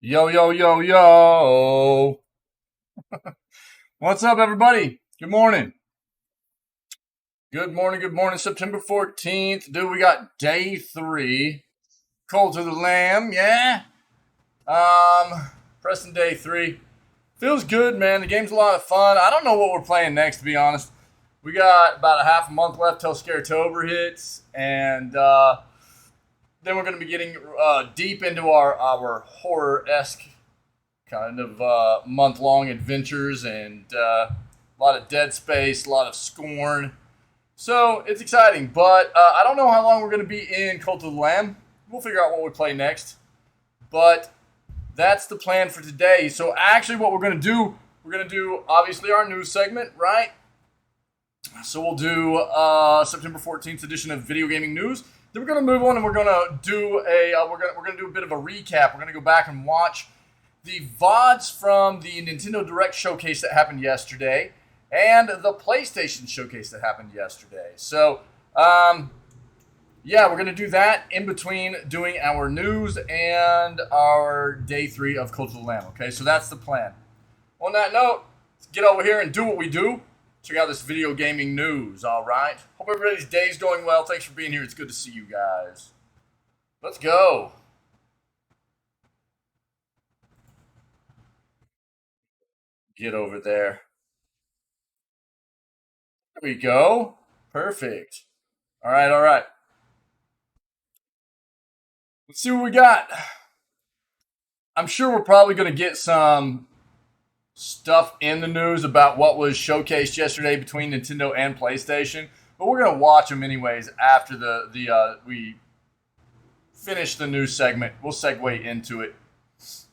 Yo, yo, yo, yo. What's up, everybody? Good morning. Good morning, good morning. September 14th. Dude, we got day 3. Cold to the Lamb, yeah? Pressing day 3. Feels good, man. The game's a lot of fun. I don't know what we're playing next, to be honest. We got about a half a month left till Scaretober hits, and then we're going to be getting deep into our horror-esque kind of month-long adventures, and a lot of Dead Space, a lot of Scorn. So it's exciting, but I don't know how long we're going to be in Cult of the Lamb. We'll figure out what we play next. But that's the plan for today. So actually what we're going to do obviously our news segment, right? So we'll do September 14th edition of Video Gaming News. Then we're going to move on and we're going to do we're going to do a bit of a recap. We're going to go back and watch the VODs from the Nintendo Direct showcase that happened yesterday and the PlayStation showcase that happened yesterday. So, yeah, we're going to do that in between doing our news and our day 3 of Cult of the Lamb, okay? So that's the plan. On that note, let's get over here and do what we do. Check out this video gaming news, all right? Hope everybody's day's going well. Thanks for being here. It's good to see you guys. Let's go. Get over there. There we go. Perfect. All right, all right. Let's see what we got. I'm sure we're probably going to get some stuff in the news about what was showcased yesterday between Nintendo and PlayStation, but we're going to watch them anyways after we finish the news segment. We'll segue into it. So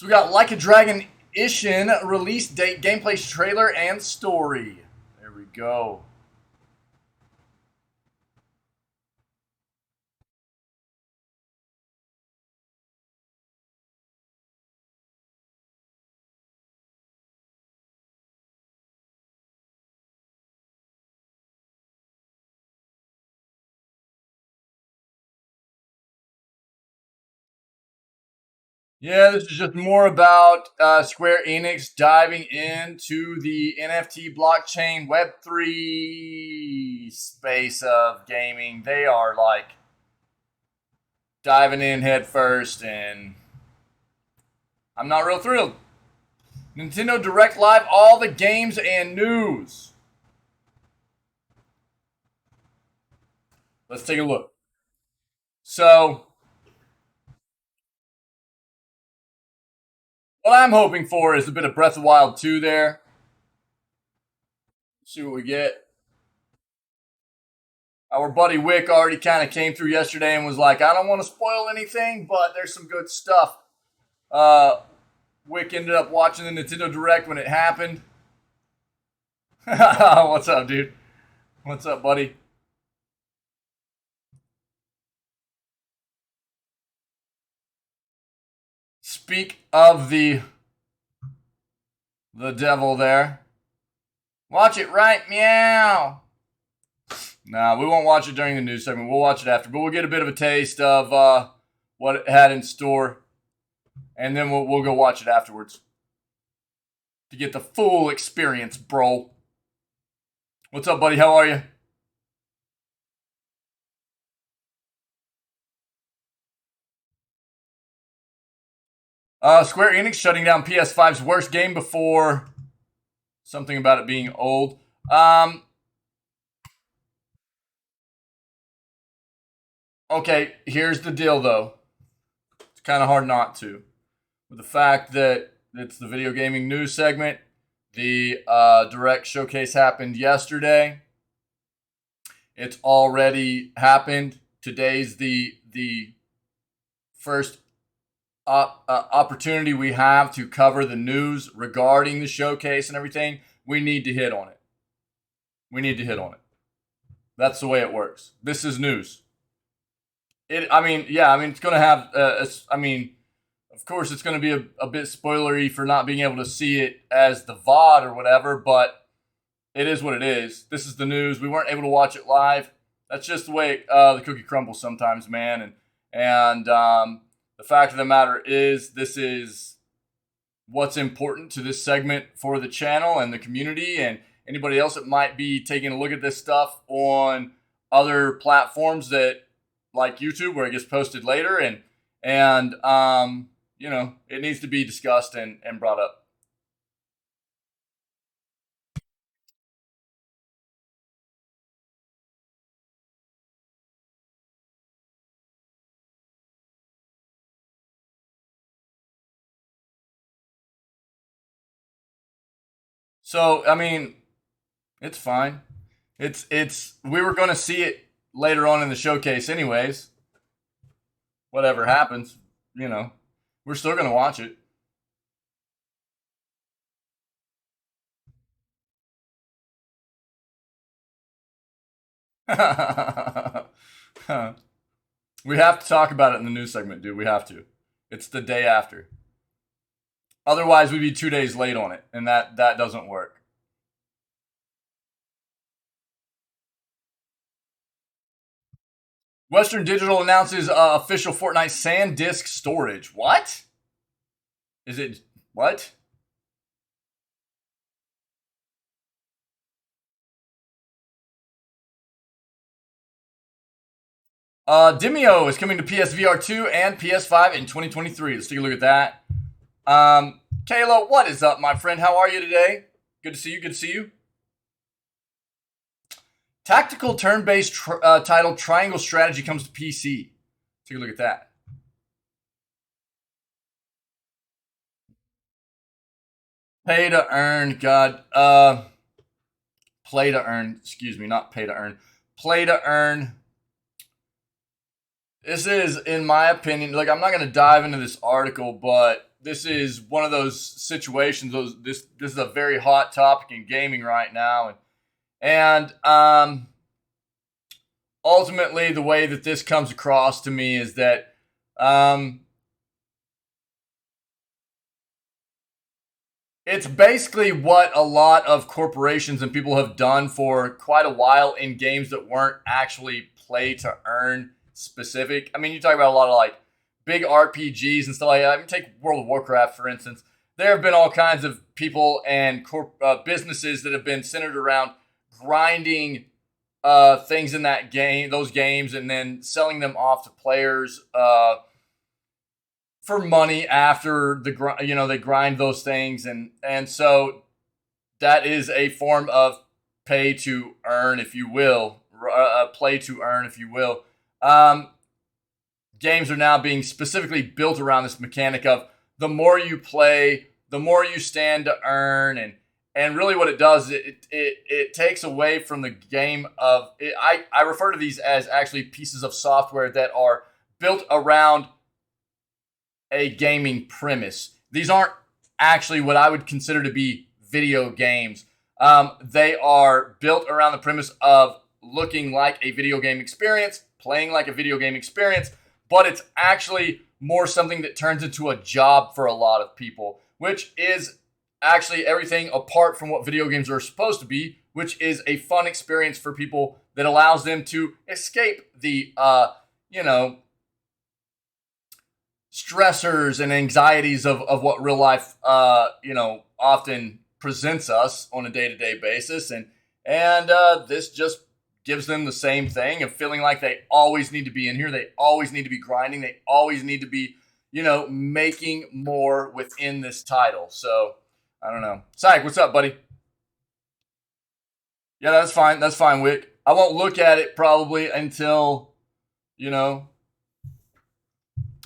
we got Like a Dragonition release date, gameplay trailer, and story. There we go. Yeah, this is just more about Square Enix diving into the NFT blockchain Web3 space of gaming. They are like diving in head first, and I'm not real thrilled. Nintendo Direct Live, all the games and news. Let's take a look. So, what I'm hoping for is a bit of Breath of the Wild 2 there. Let's see what we get. Our buddy Wick already kind of came through yesterday and was like, I don't want to spoil anything, but there's some good stuff. Wick ended up watching the Nintendo Direct when it happened. What's up, dude? What's up, buddy? Speak of the devil there. Watch it right, meow. Nah, we won't watch it during the news segment. We'll watch it after, but we'll get a bit of a taste of what it had in store, and then we'll go watch it afterwards to get the full experience, bro. What's up, buddy? How are you? Square Enix shutting down PS5's worst game before something about it being old. Okay, here's the deal, though. It's kind of hard not to. With the fact that it's the video gaming news segment, the Direct showcase happened yesterday. It's already happened. Today's the first opportunity we have to cover the news regarding the showcase and everything. We need to hit on it. That's the way it works. This is news. It's going to have. Of course, it's going to be a bit spoilery for not being able to see it as the VOD or whatever, but it is what it is. This is the news. We weren't able to watch it live. That's just the way the cookie crumbles sometimes, man. And the the fact of the matter is, this is what's important to this segment for the channel and the community, and anybody else that might be taking a look at this stuff on other platforms that, like YouTube, where it gets posted later, and you know, it needs to be discussed and brought up. So, I mean, it's fine. It's we were going to see it later on in the showcase anyways. Whatever happens, you know, we're still going to watch it. We have to talk about it in the news segment, dude. We have to. It's the day after. Otherwise, we'd be 2 days late on it, and that doesn't work. Western Digital announces official Fortnite SanDisk storage. What? Is it what? Demio is coming to PSVR 2 and PS5 in 2023. Let's take a look at that. Kayla, what is up, my friend? How are you today? Good to see you. Good to see you. Tactical turn-based title Triangle Strategy comes to PC. Take a look at that. Pay to earn, God. Play to earn. Excuse me, not pay to earn. Play to earn. This is, in my opinion, like, I'm not going to dive into this article, but this is one of those situations. This is a very hot topic in gaming right now, and ultimately, the way that this comes across to me is that it's basically what a lot of corporations and people have done for quite a while in games that weren't actually play to earn specific. I mean, you talk about a lot of like big RPGs and stuff like that. I mean, take World of Warcraft, for instance. There have been all kinds of people and businesses that have been centered around grinding things in that game, those games, and then selling them off to players for money after they grind those things, and so that is a form of pay to earn, if you will, play to earn, if you will. Games are now being specifically built around this mechanic of the more you play, the more you stand to earn, and really what it does, it takes away from the game of it. I refer to these as actually pieces of software that are built around a gaming premise. These aren't actually what I would consider to be video games. They are built around the premise of looking like a video game experience, playing like a video game experience, but it's actually more something that turns into a job for a lot of people, which is actually everything apart from what video games are supposed to be, which is a fun experience for people that allows them to escape the, stressors and anxieties of what real life, often presents us on a day-to-day basis. And this just gives them the same thing of feeling like they always need to be in here. They always need to be grinding. They always need to be, making more within this title. So, I don't know. Syke, what's up, buddy? Yeah, that's fine. That's fine, Wick. I won't look at it probably until,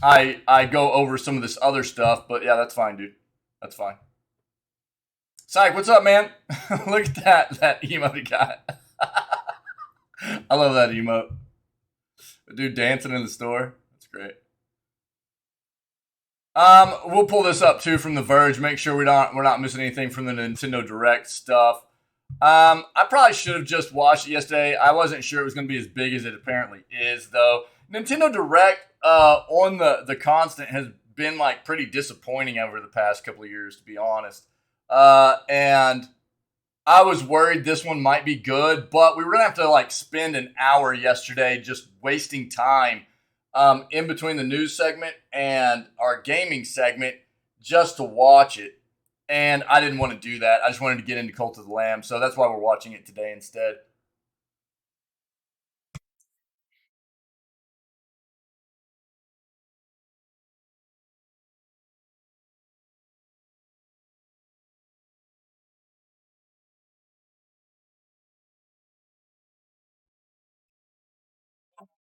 I go over some of this other stuff. But yeah, that's fine, dude. That's fine. Syke, what's up, man? Look at that emote he got. I love that emote. The dude dancing in the store. That's great. We'll pull this up too from The Verge. Make sure we're not missing anything from the Nintendo Direct stuff. I probably should have just watched it yesterday. I wasn't sure it was going to be as big as it apparently is, though. Nintendo Direct on the constant has been like pretty disappointing over the past couple of years, to be honest. And I was worried this one might be good, but we were gonna have to like spend an hour yesterday just wasting time in between the news segment and our gaming segment just to watch it. And I didn't want to do that. I just wanted to get into Cult of the Lamb. So that's why we're watching it today instead.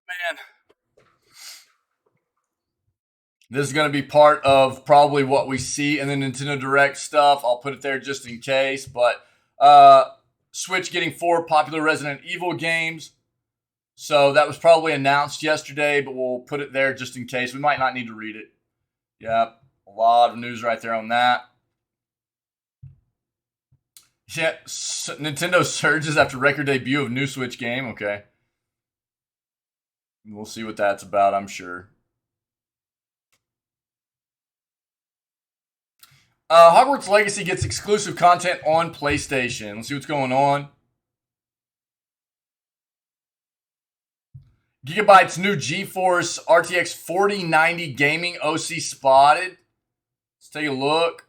Man, this is going to be part of probably what we see in the Nintendo Direct stuff. I'll put it there just in case. But Switch getting 4 popular Resident Evil games. So that was probably announced yesterday, but we'll put it there just in case. We might not need to read it. Yep, a lot of news right there on that. Yeah, Nintendo surges after record debut of new Switch game. Okay. We'll see what that's about, I'm sure. Hogwarts Legacy gets exclusive content on PlayStation. Let's see what's going on. Gigabyte's new GeForce RTX 4090 gaming OC spotted. Let's take a look.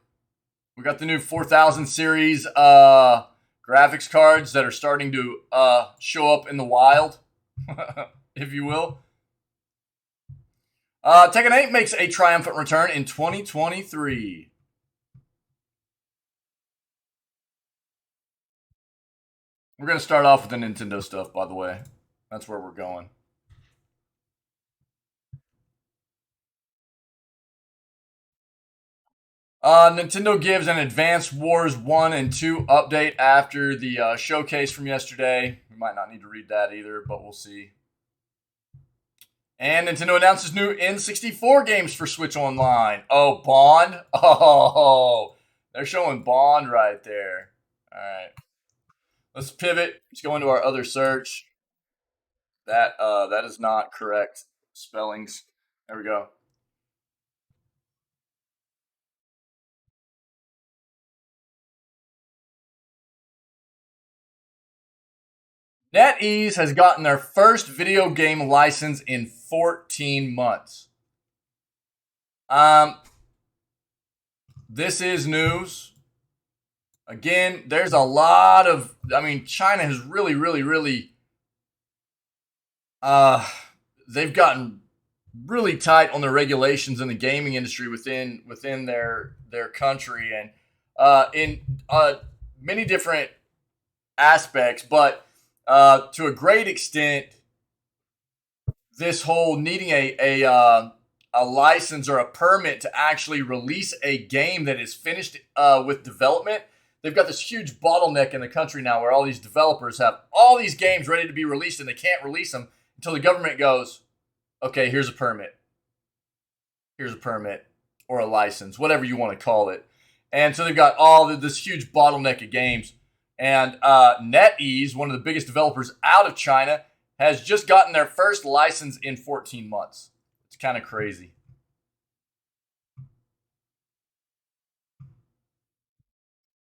We got the new 4000 series graphics cards that are starting to show up in the wild, if you will. Tekken 8 makes a triumphant return in 2023. We're going to start off with the Nintendo stuff, by the way. That's where we're going. Nintendo gives an Advance Wars 1 and 2 update after the showcase from yesterday. We might not need to read that either, but we'll see. And Nintendo announces new N64 games for Switch Online. Oh, Bond? Oh, they're showing Bond right there. All right. Let's pivot. Let's go into our other search. That is not correct spellings. There we go. NetEase has gotten their first video game license in 14 months. This is news. Again, there's a lot of. I mean, China has really, they've gotten really tight on their regulations in the gaming industry within their country and in many different aspects, but to a great extent, this whole needing a license or a permit to actually release a game that is finished with development. They've got this huge bottleneck in the country now where all these developers have all these games ready to be released and they can't release them until the government goes, okay, here's a permit. Here's a permit or a license, whatever you want to call it. And so they've got this huge bottleneck of games. And NetEase, one of the biggest developers out of China, has just gotten their first license in 14 months. It's kind of crazy.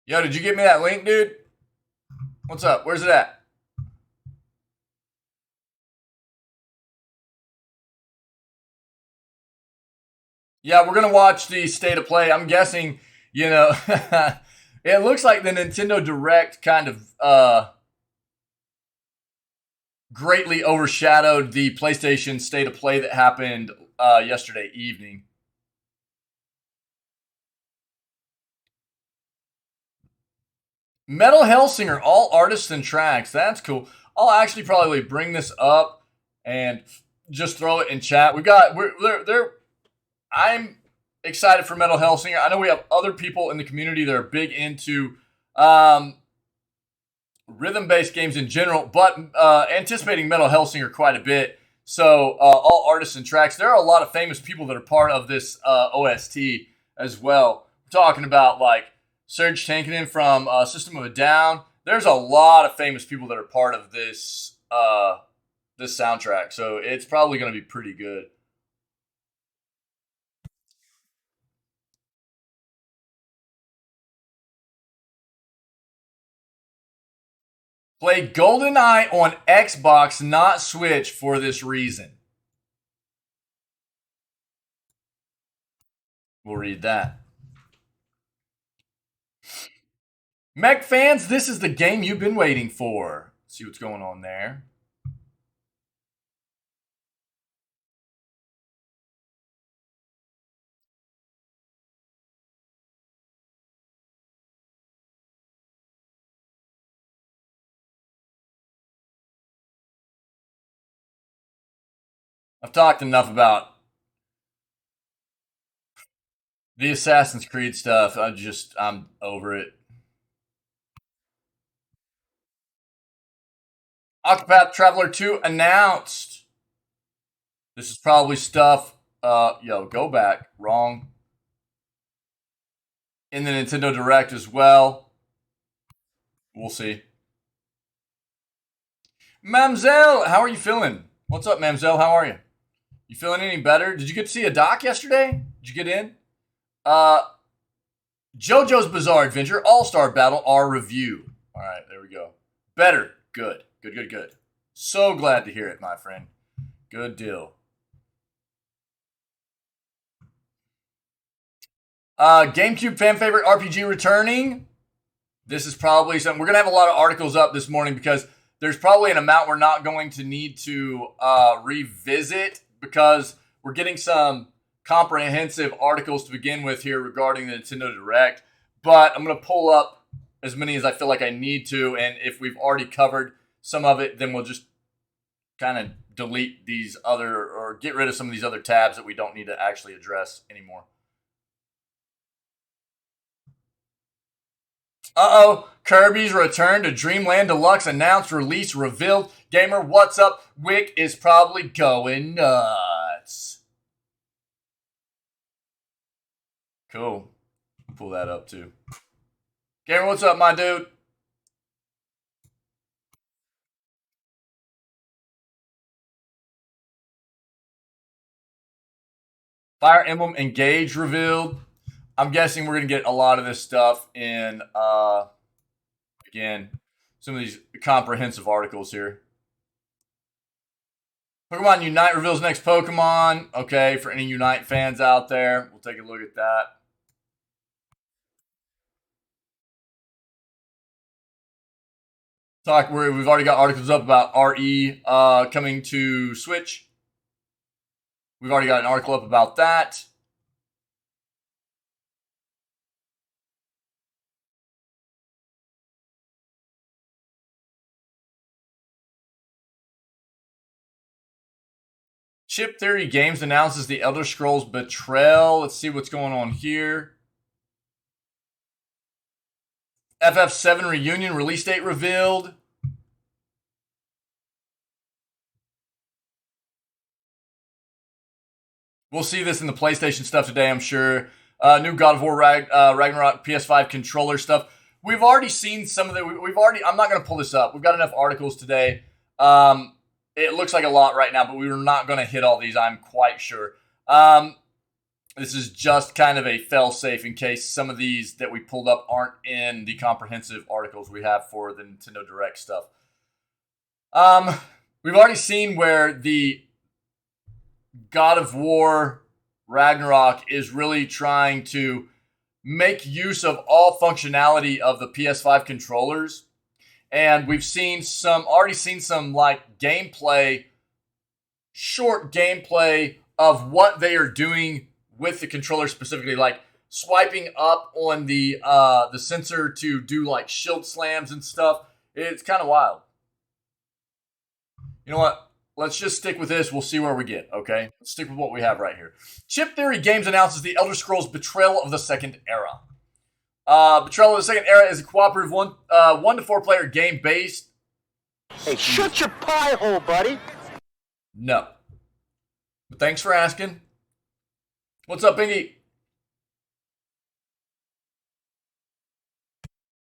Yo, did you get me that link, dude? What's up? Where's it at? Yeah, we're going to watch the state of play. I'm guessing, it looks like the Nintendo Direct kind of greatly overshadowed the PlayStation state of play that happened yesterday evening. Metal Hellsinger, all artists and tracks. That's cool. I'll actually probably bring this up and just throw it in chat. I'm excited for Metal Hellsinger. I know we have other people in the community that are big into rhythm-based games in general, but anticipating Metal Hellsinger quite a bit. So all artists and tracks. There are a lot of famous people that are part of this OST as well. We're talking about like Serge Tankian from System of a Down. There's a lot of famous people that are part of this this soundtrack, so it's probably going to be pretty good. Play GoldenEye on Xbox, not Switch, for this reason. We'll read that. Mech fans, this is the game you've been waiting for. Let's see what's going on there. I've talked enough about the Assassin's Creed stuff. I'm over it. Octopath Traveler 2 announced. This is probably stuff. Go back. Wrong. In the Nintendo Direct as well. We'll see. Mamzelle, how are you feeling? What's up, Mamzelle? How are you? You feeling any better? Did you get to see a doc yesterday? Did you get in? JoJo's Bizarre Adventure All-Star Battle R review. All right, there we go. Better. Good. Good. So glad to hear it, my friend. Good deal. GameCube fan favorite RPG returning. This is probably something. We're going to have a lot of articles up this morning because there's probably an amount we're not going to need to revisit because we're getting some comprehensive articles to begin with here regarding the Nintendo Direct. But I'm going to pull up as many as I feel like I need to. And if we've already covered some of it, then we'll just kind of delete these other or get rid of some of these other tabs that we don't need to actually address anymore. Kirby's Return to Dreamland Deluxe announced, release revealed. Gamer, what's up? Wick is probably going nuts. Cool. Pull that up too. Gamer, what's up, my dude? Fire Emblem Engage revealed. I'm guessing we're going to get a lot of this stuff in, again, some of these comprehensive articles here. Pokemon Unite reveals next Pokemon. Okay, for any Unite fans out there, we'll take a look at that. We've already got articles up about RE coming to Switch. We've already got an article up about that. Chip Theory Games announces the Elder Scrolls Betrayal. Let's see what's going on here. FF7 Reunion release date revealed. We'll see this in the PlayStation stuff today, I'm sure. New God of War Ragnarok PS5 controller stuff. We've already seen some of the. I'm not going to pull this up. We've got enough articles today. It looks like a lot right now, but we were not going to hit all these, I'm quite sure. This is just kind of a fail-safe in case some of these that we pulled up aren't in the comprehensive articles we have for the Nintendo Direct stuff. We've already seen where the God of War Ragnarok is really trying to make use of all functionality of the PS5 controllers. And we've already seen some like gameplay, short gameplay of what they are doing with the controller specifically, like swiping up on the sensor to do like shield slams and stuff. It's kind of wild. You know what? Let's just stick with this. We'll see where we get, okay? Let's stick with what we have right here. Chip Theory Games announces the Elder Scrolls Betrayal of the Second Era. Betrayal of the Second Era is a cooperative 1 to 4 player game based. Hey, shut your pie hole, buddy. No. But thanks for asking. What's up, Bingy?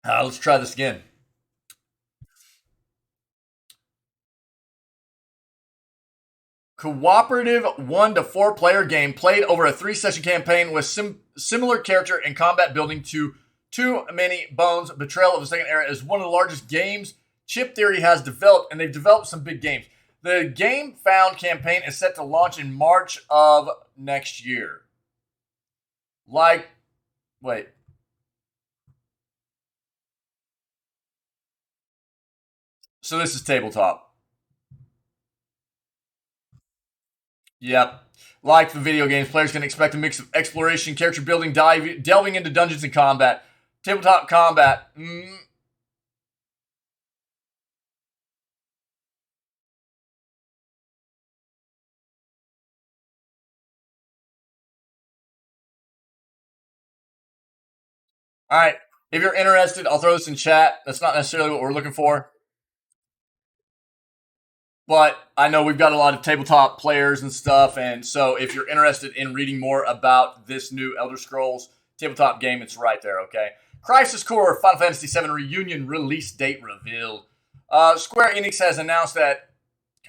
Let's try this again. Cooperative 1 to 4 player game played over a 3-session campaign with similar character and combat building to Too Many Bones. Betrayal of the Second Era is one of the largest games Chip Theory has developed, and they've developed some big games. The Game Found campaign is set to launch in March of next year. Like, wait. So this is tabletop. Yep. Like the video games, players can expect a mix of exploration, character building, delving into dungeons and combat. Tabletop combat. All right. If you're interested, I'll throw this in chat. That's not necessarily what we're looking for. But I know we've got a lot of tabletop players and stuff. And so if you're interested in reading more about this new Elder Scrolls tabletop game, it's right there, okay? Crisis Core Final Fantasy VII Reunion release date revealed. Square Enix has announced that...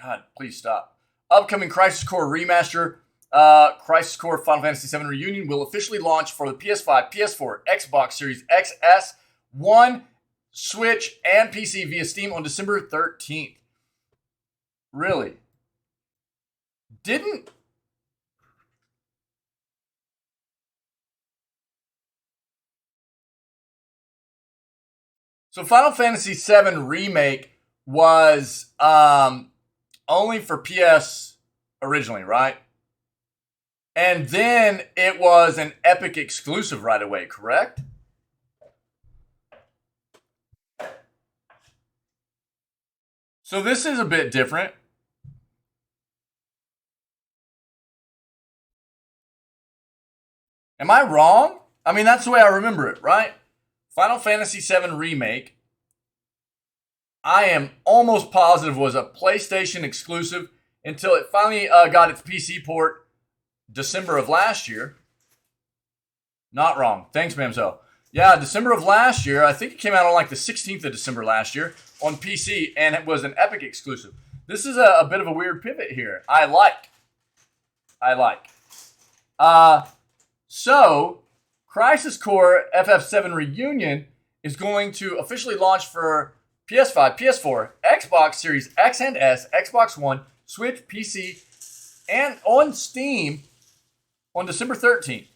God, please stop. Upcoming Crisis Core remaster... Crisis Core Final Fantasy VII Reunion will officially launch for the PS5, PS4, Xbox Series XS, One, Switch, and PC via Steam on December 13th. Really? Didn't... So Final Fantasy VII Remake was only for PS originally, right? And then it was an Epic exclusive right away, correct? So this is a bit different. Am I wrong? I mean, that's the way I remember it, right? Final Fantasy VII Remake, I am almost positive was a PlayStation exclusive until it finally got its PC port December of last year. Not wrong. Thanks, Mamzo. Yeah, December of last year. I think it came out on like the 16th of December last year on PC, and it was an Epic exclusive. This is a bit of a weird pivot here. I like. So, Crisis Core FF7 Reunion is going to officially launch for PS5, PS4, Xbox Series X and S, Xbox One, Switch, PC, and on Steam on December 13th.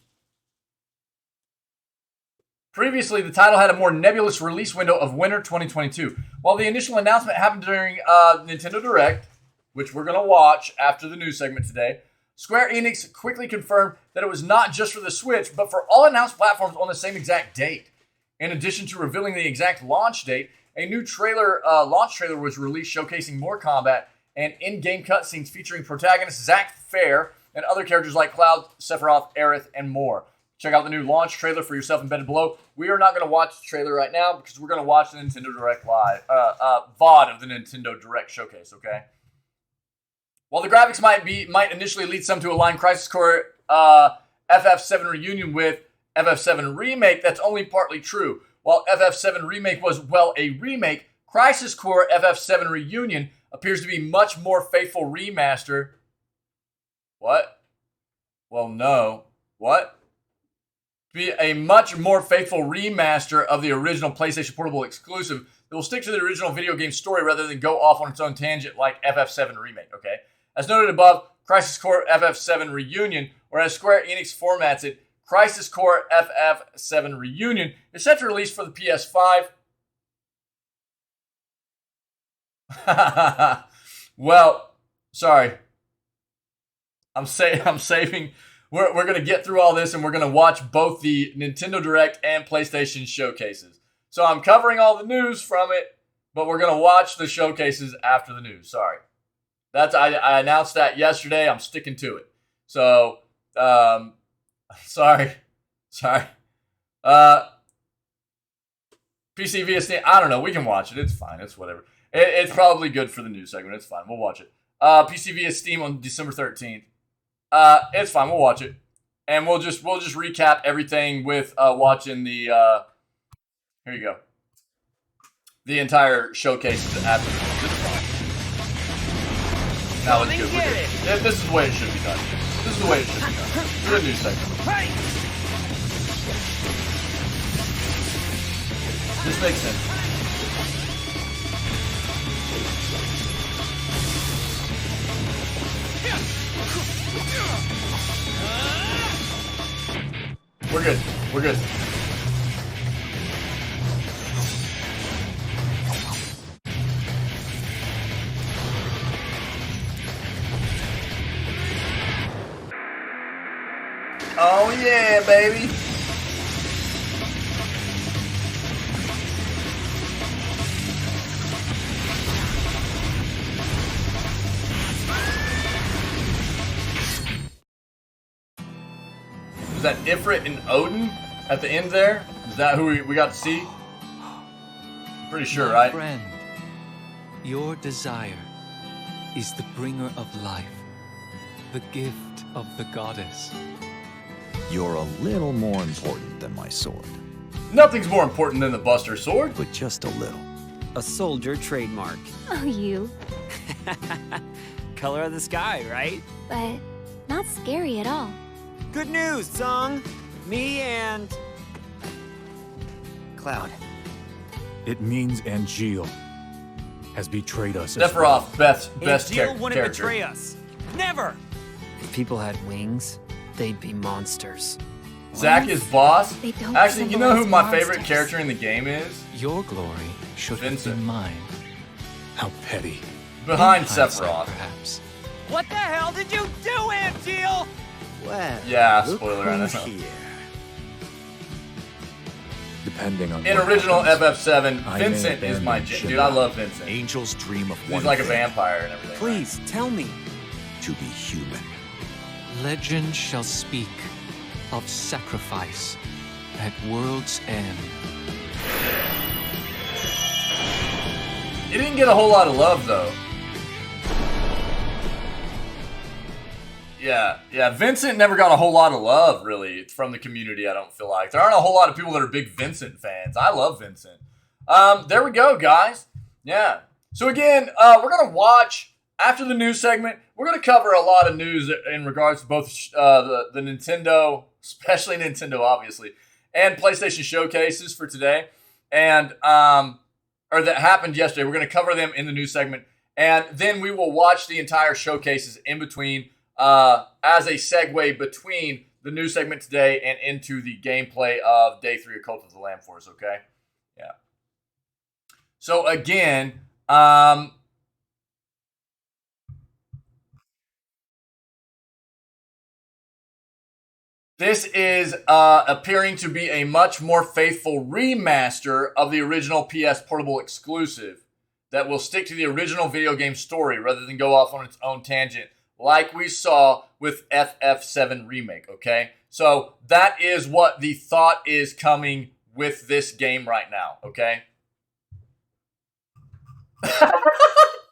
Previously, the title had a more nebulous release window of winter 2022. While the initial announcement happened during Nintendo Direct, which we're going to watch after the news segment today, Square Enix quickly confirmed that it was not just for the Switch, but for all announced platforms on the same exact date. In addition to revealing the exact launch date, a new launch trailer was released showcasing more combat and in-game cutscenes featuring protagonist Zack Fair and other characters like Cloud, Sephiroth, Aerith, and more. Check out the new launch trailer for yourself embedded below. We are not going to watch the trailer right now because we're going to watch the Nintendo Direct live, VOD of the Nintendo Direct showcase, okay? While the graphics might initially lead some to align Crisis Core FF7 Reunion with FF7 Remake, that's only partly true. While FF7 Remake was, well, a remake, Crisis Core FF7 Reunion appears to be much more faithful remaster. What? Well, no. What? Be a much more faithful remaster of the original PlayStation Portable exclusive that will stick to the original video game story rather than go off on its own tangent like FF7 Remake, okay? As noted above, Crisis Core FF7 Reunion, or as Square Enix formats it, Crisis Core FF7 Reunion is set to release for the PS5. Well, sorry. I'm saving. We're going to get through all this and we're going to watch both the Nintendo Direct and PlayStation showcases. So I'm covering all the news from it, but we're going to watch the showcases after the news. Sorry. I announced that yesterday. I'm sticking to it. So, sorry. PC via Steam. I don't know. We can watch it. It's fine. It's whatever. It's probably good for the news segment. It's fine. We'll watch it. PC via Steam on December 13th. It's fine. We'll watch it, and we'll just recap everything with watching the. Here you go. The entire showcase after. It's fine. Now it's good. We're good. This is the way it should be done. This is the way it should be done. Good news segment. This makes sense. We're good. We're good. Oh yeah, baby. Is that Ifrit and Odin at the end there? Is that who we got to see? Pretty sure, right? Friend, your desire is the bringer of life, the gift of the goddess. You're a little more important than my sword. Nothing's more important than the Buster Sword. But just a little. A soldier trademark. Oh, you. Color of the sky, right? But not scary at all. Good news, Song. Me and... Cloud. It means Angeal has betrayed us. As well. Sephiroth, best Angeal wouldn't character. betray us. Never! If people had wings, they'd be monsters. Zack is boss. They don't Actually, you know who my symbolize favorite monsters. character in the game is? Your glory should have Vincent. been mine. How petty. Behind In hindsight, Sephiroth. perhaps. What the hell did you do, Angeal? Well, Yeah, look spoiler, I know. who's here. Depending on In what original happens, FF7, I may Vincent is my abandon dude. I love Vincent. Angels dream of He's one like a thing, vampire and everything. Please, tell me. to be human. Legend shall speak of sacrifice at world's end. He didn't get a whole lot of love though. Yeah, Vincent never got a whole lot of love, really, from the community, I don't feel like. There aren't a whole lot of people that are big Vincent fans. I love Vincent. There we go, guys. Yeah. So again, we're going to watch, after the news segment, we're going to cover a lot of news in regards to both the Nintendo, especially Nintendo, obviously, and PlayStation showcases for today. And, or that happened yesterday. We're going to cover them in the news segment. And then we will watch the entire showcases in between, as a segue between the news segment today and into the gameplay of Day 3 of Cult of the Lamb Force, okay? Yeah. So again, this is appearing to be a much more faithful remaster of the original PS Portable exclusive that will stick to the original video game story rather than go off on its own tangent, like we saw with FF7 Remake, okay? So that is what the thought is coming with this game right now, okay?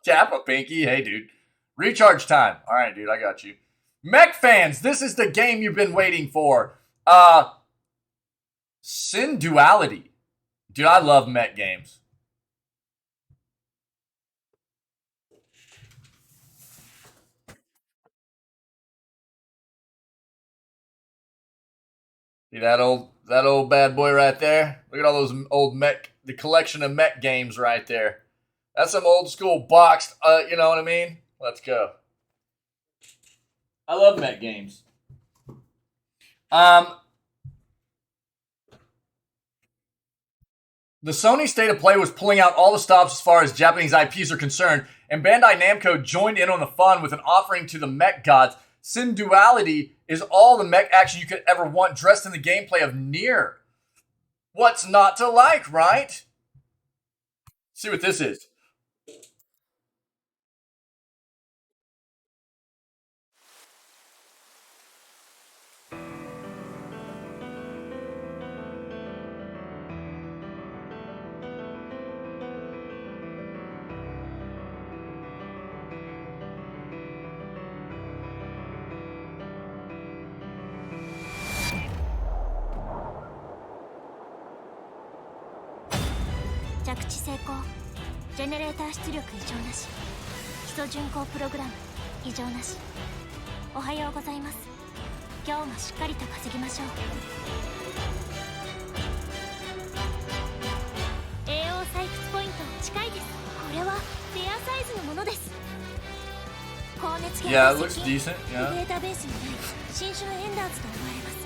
Kappa Pinky, hey dude. Recharge time. All right, dude, I got you. Mech fans, this is the game you've been waiting for. Sin Duality. Dude, I love mech games. See that old bad boy right there? Look at all those old mech, the collection of mech games right there. That's some old school boxed, you know what I mean? Let's go. I love mech games. The Sony State of Play was pulling out all the stops as far as Japanese IPs are concerned, and Bandai Namco joined in on the fun with an offering to the mech gods. Sin Duality is all the mech action you could ever want, dressed in the gameplay of Nier. What's not to like, right? See what this is.ジェネレーター出力異常なし。基礎巡航プログラム異常なし。おはようございます。今日もしっかりと稼ぎましょう。栄養採掘ポイント近いです。これはフェアサイズのものです。高熱系 Yeah, it の looks 石 decent. デ Yeah. ータベースにない新種のエンダーズと思われます。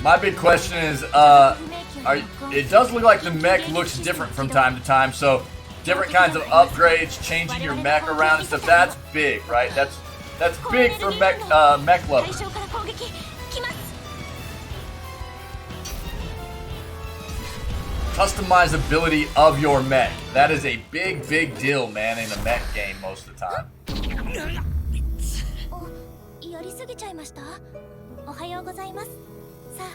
My big question is, it does look like the mech looks different from time to time, so different kinds of upgrades, changing your mech around and stuff, that's big, right? That's big for mech lovers. Customizability of your mech. That is a big, big deal, man, in a mech game most of the time. やりすぎちゃいました。おはようございます。さあ。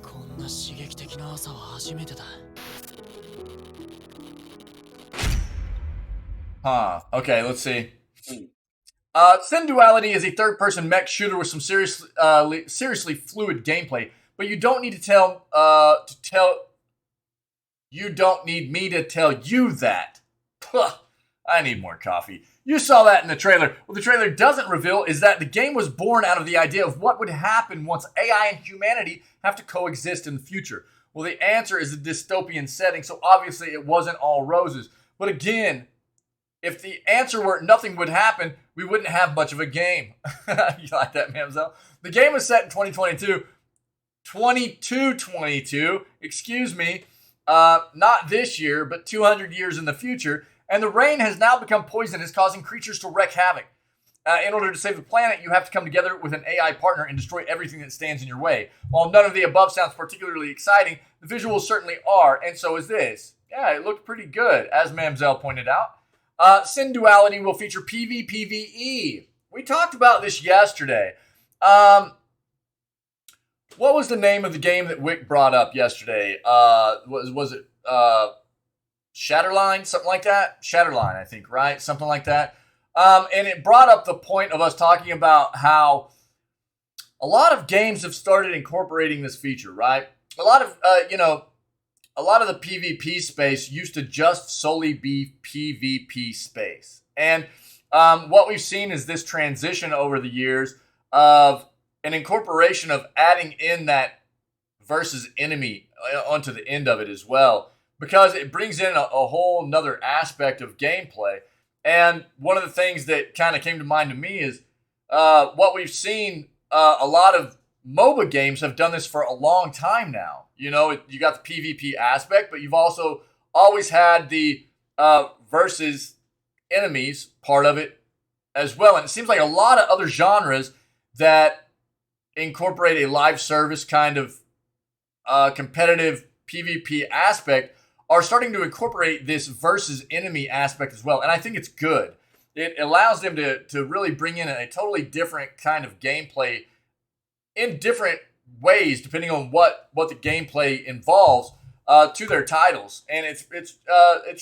こんな刺激的な朝は初めてだ。Huh. Okay, let's see. Sin Duality is a third-person mech shooter with some seriously fluid gameplay, but you don't need You don't need me to tell you that. Puh, I need more coffee. You saw that in the trailer. What the trailer doesn't reveal is that the game was born out of the idea of what would happen once AI and humanity have to coexist in the future. Well, the answer is a dystopian setting, so obviously it wasn't all roses. But again, if the answer were nothing would happen, we wouldn't have much of a game. You like that, Mamzelle? The game was set in 2222, excuse me. Not this year, but 200 years in the future, and the rain has now become poisonous, causing creatures to wreak havoc. In order to save the planet, you have to come together with an AI partner and destroy everything that stands in your way. While none of the above sounds particularly exciting, the visuals certainly are, and so is this. Yeah, it looked pretty good, as Mamzelle pointed out. Sin Duality will feature PvPvE. We talked about this yesterday. What was the name of the game that Wick brought up yesterday? Was it Shatterline? Something like that? Shatterline, I think, right? Something like that. And it brought up the point of us talking about how a lot of games have started incorporating this feature, right? A lot of the PvP space used to just solely be PvP space. And what we've seen is this transition over the years of an incorporation of adding in that versus enemy onto the end of it as well, because it brings in a whole nother aspect of gameplay. And one of the things that kind of came to mind to me is what we've seen. A lot of MOBA games have done this for a long time now. You know, you got the PvP aspect, but you've also always had the versus enemies part of it as well. And it seems like a lot of other genres that incorporate a live service kind of competitive PvP aspect are starting to incorporate this versus enemy aspect as well. And I think it's good. It allows them to really bring in a totally different kind of gameplay in different ways, depending on what the gameplay involves, to their titles. And it's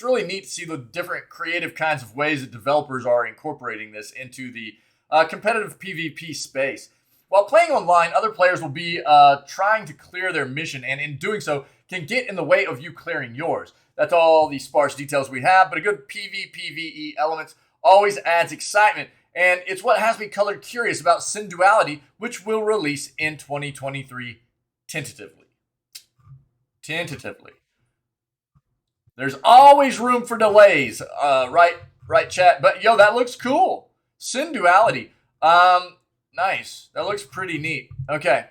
really neat to see the different creative kinds of ways that developers are incorporating this into the competitive PvP space. While playing online, other players will be trying to clear their mission, and in doing so, can get in the way of you clearing yours. That's all the sparse details we have, but a good PvPvE elements always adds excitement, and it's what has me colored curious about Sin Duality, which will release in 2023 tentatively. There's always room for delays, right, chat? But yo, that looks cool. Sin Duality. Nice. That looks pretty neat. Okay.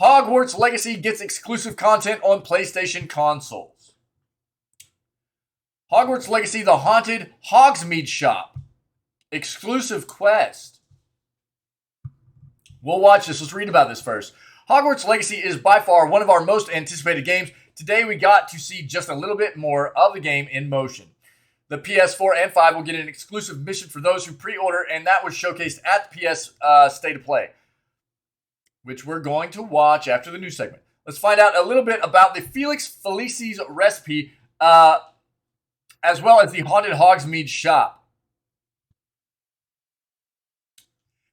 Hogwarts Legacy gets exclusive content on PlayStation consoles. Hogwarts Legacy, the Haunted Hogsmeade Shop. Exclusive quest. We'll watch this. Let's read about this first. Hogwarts Legacy is by far one of our most anticipated games. Today we got to see just a little bit more of the game in motion. The PS4 and 5 will get an exclusive mission for those who pre-order, and that was showcased at the PS State of Play, which we're going to watch after the news segment. Let's find out a little bit about the Felix Felicis recipe, as well as the Haunted Hogsmeade Shop.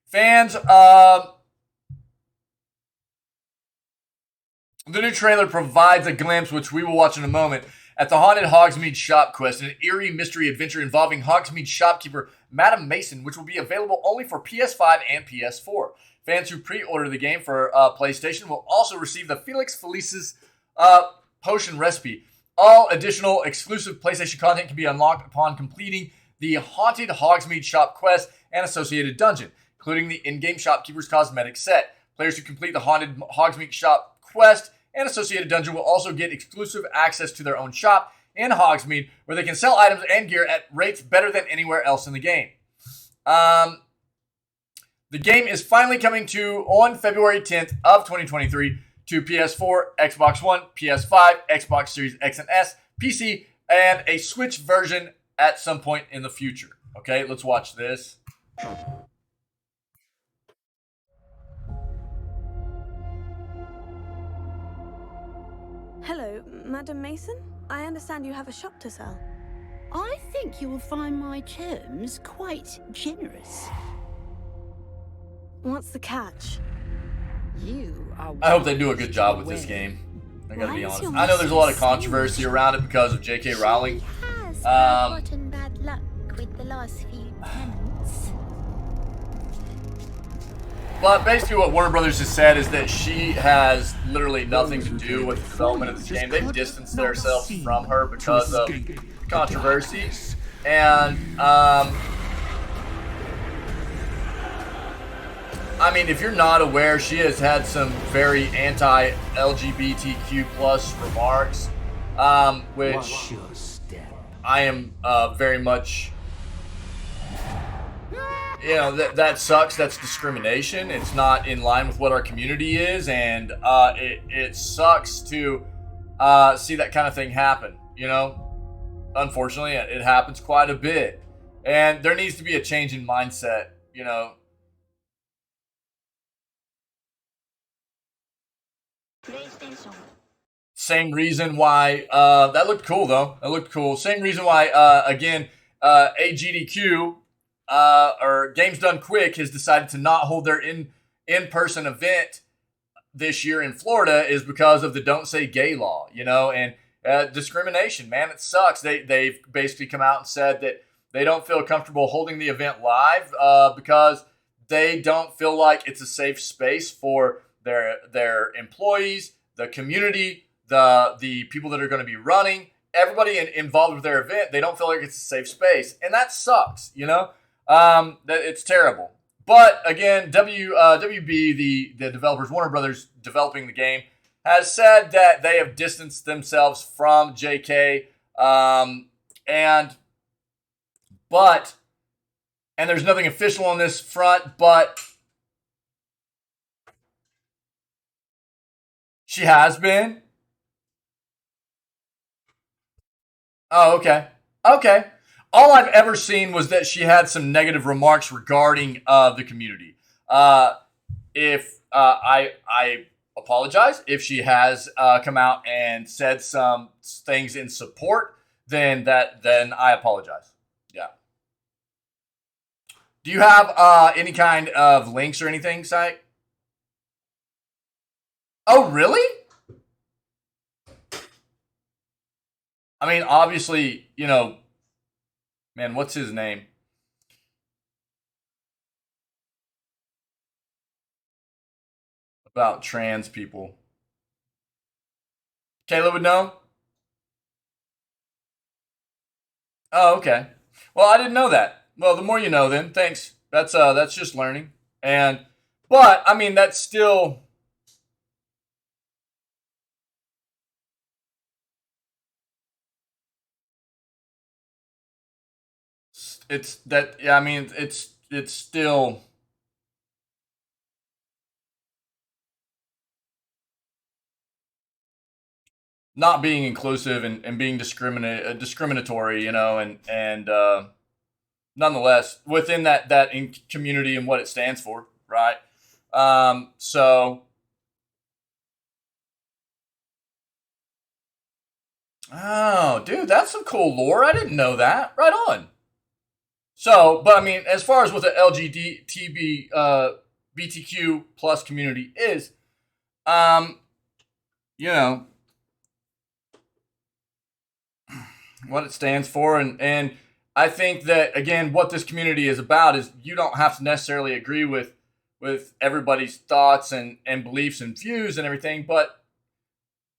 Fans, the new trailer provides a glimpse, which we will watch in a moment, at the Haunted Hogsmeade Shop quest, an eerie mystery adventure involving Hogsmeade shopkeeper Madame Mason, which will be available only for PS5 and PS4. Fans who pre-order the game for PlayStation will also receive the Felix Felicis potion recipe. All additional exclusive PlayStation content can be unlocked upon completing the Haunted Hogsmeade Shop quest and associated dungeon, including the in-game shopkeeper's cosmetic set. Players who complete the Haunted Hogsmeade Shop quest and associated dungeon will also get exclusive access to their own shop in Hogsmeade, where they can sell items and gear at rates better than anywhere else in the game. The game is finally coming to on February 10th of 2023 to PS4, Xbox One, PS5, Xbox Series X and S, PC, and a Switch version at some point in the future. Okay, let's watch this. Hello, Madam Mason. I understand you have a shop to sell. I think you will find my terms quite generous. What's the catch? You are. I hope they do a good job with this game. I gotta be honest. I know there's a lot of controversy around it because of J.K. Rowling. Has gotten bad luck with the last few tenants. But basically what Warner Brothers has said is that she has literally nothing to do with the development of this game. They've distanced themselves from her because of controversy. And, I mean, if you're not aware, she has had some very anti-LGBTQ plus remarks, which I am very much, you know, that sucks. That's discrimination. It's not in line with what our community is, and it sucks to see that kind of thing happen, you know? Unfortunately, it happens quite a bit, and there needs to be a change in mindset, you know? Same reason why that looked cool though. That looked cool. Same reason why again AGDQ or Games Done Quick has decided to not hold their in-person event this year in Florida is because of the Don't Say Gay law, you know, and discrimination. Man, it sucks. They've basically come out and said that they don't feel comfortable holding the event live because they don't feel like it's a safe space for their employees, the community, the people that are going to be running, everybody involved with their event. They don't feel like it's a safe space, and that sucks. You know, that it's terrible. But again, WB, the developers, Warner Brothers developing the game, has said that they have distanced themselves from JK, and there's nothing official on this front, but she has been. Oh, okay. Okay. All I've ever seen was that she had some negative remarks regarding the community. If I apologize if she has come out and said some things in support, then I apologize. Yeah. Do you have any kind of links or anything, Syke? Oh, really? I mean, obviously, you know, man, what's his name? About trans people. Kayla would know? Oh, okay. Well, I didn't know that. Well, the more you know then. Thanks. That's just learning. But I mean, that's still it's still not being inclusive and being discriminatory, you know, and nonetheless within that community and what it stands for, right? So oh, dude, that's some cool lore. I didn't know that. Right on. So, but I mean, as far as what the BTQ plus community is, you know, what it stands for, and I think that again, what this community is about is you don't have to necessarily agree with everybody's thoughts and beliefs and views and everything, but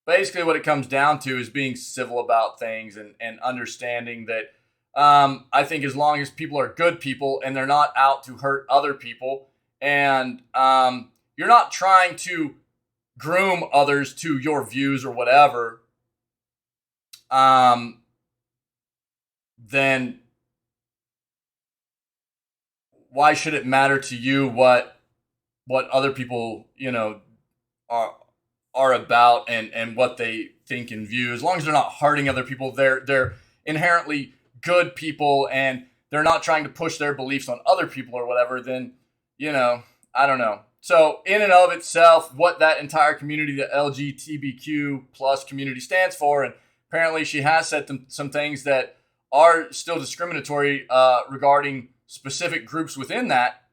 basically what it comes down to is being civil about things and understanding that. I think as long as people are good people and they're not out to hurt other people and, you're not trying to groom others to your views or whatever, then why should it matter to you what other people, you know, are about and what they think and view? As long as they're not hurting other people, they're inherently good people and they're not trying to push their beliefs on other people or whatever, then, you know, I don't know. So in and of itself, what that entire community, the LGBTQ plus community stands for, and apparently she has said some things that are still discriminatory regarding specific groups within that.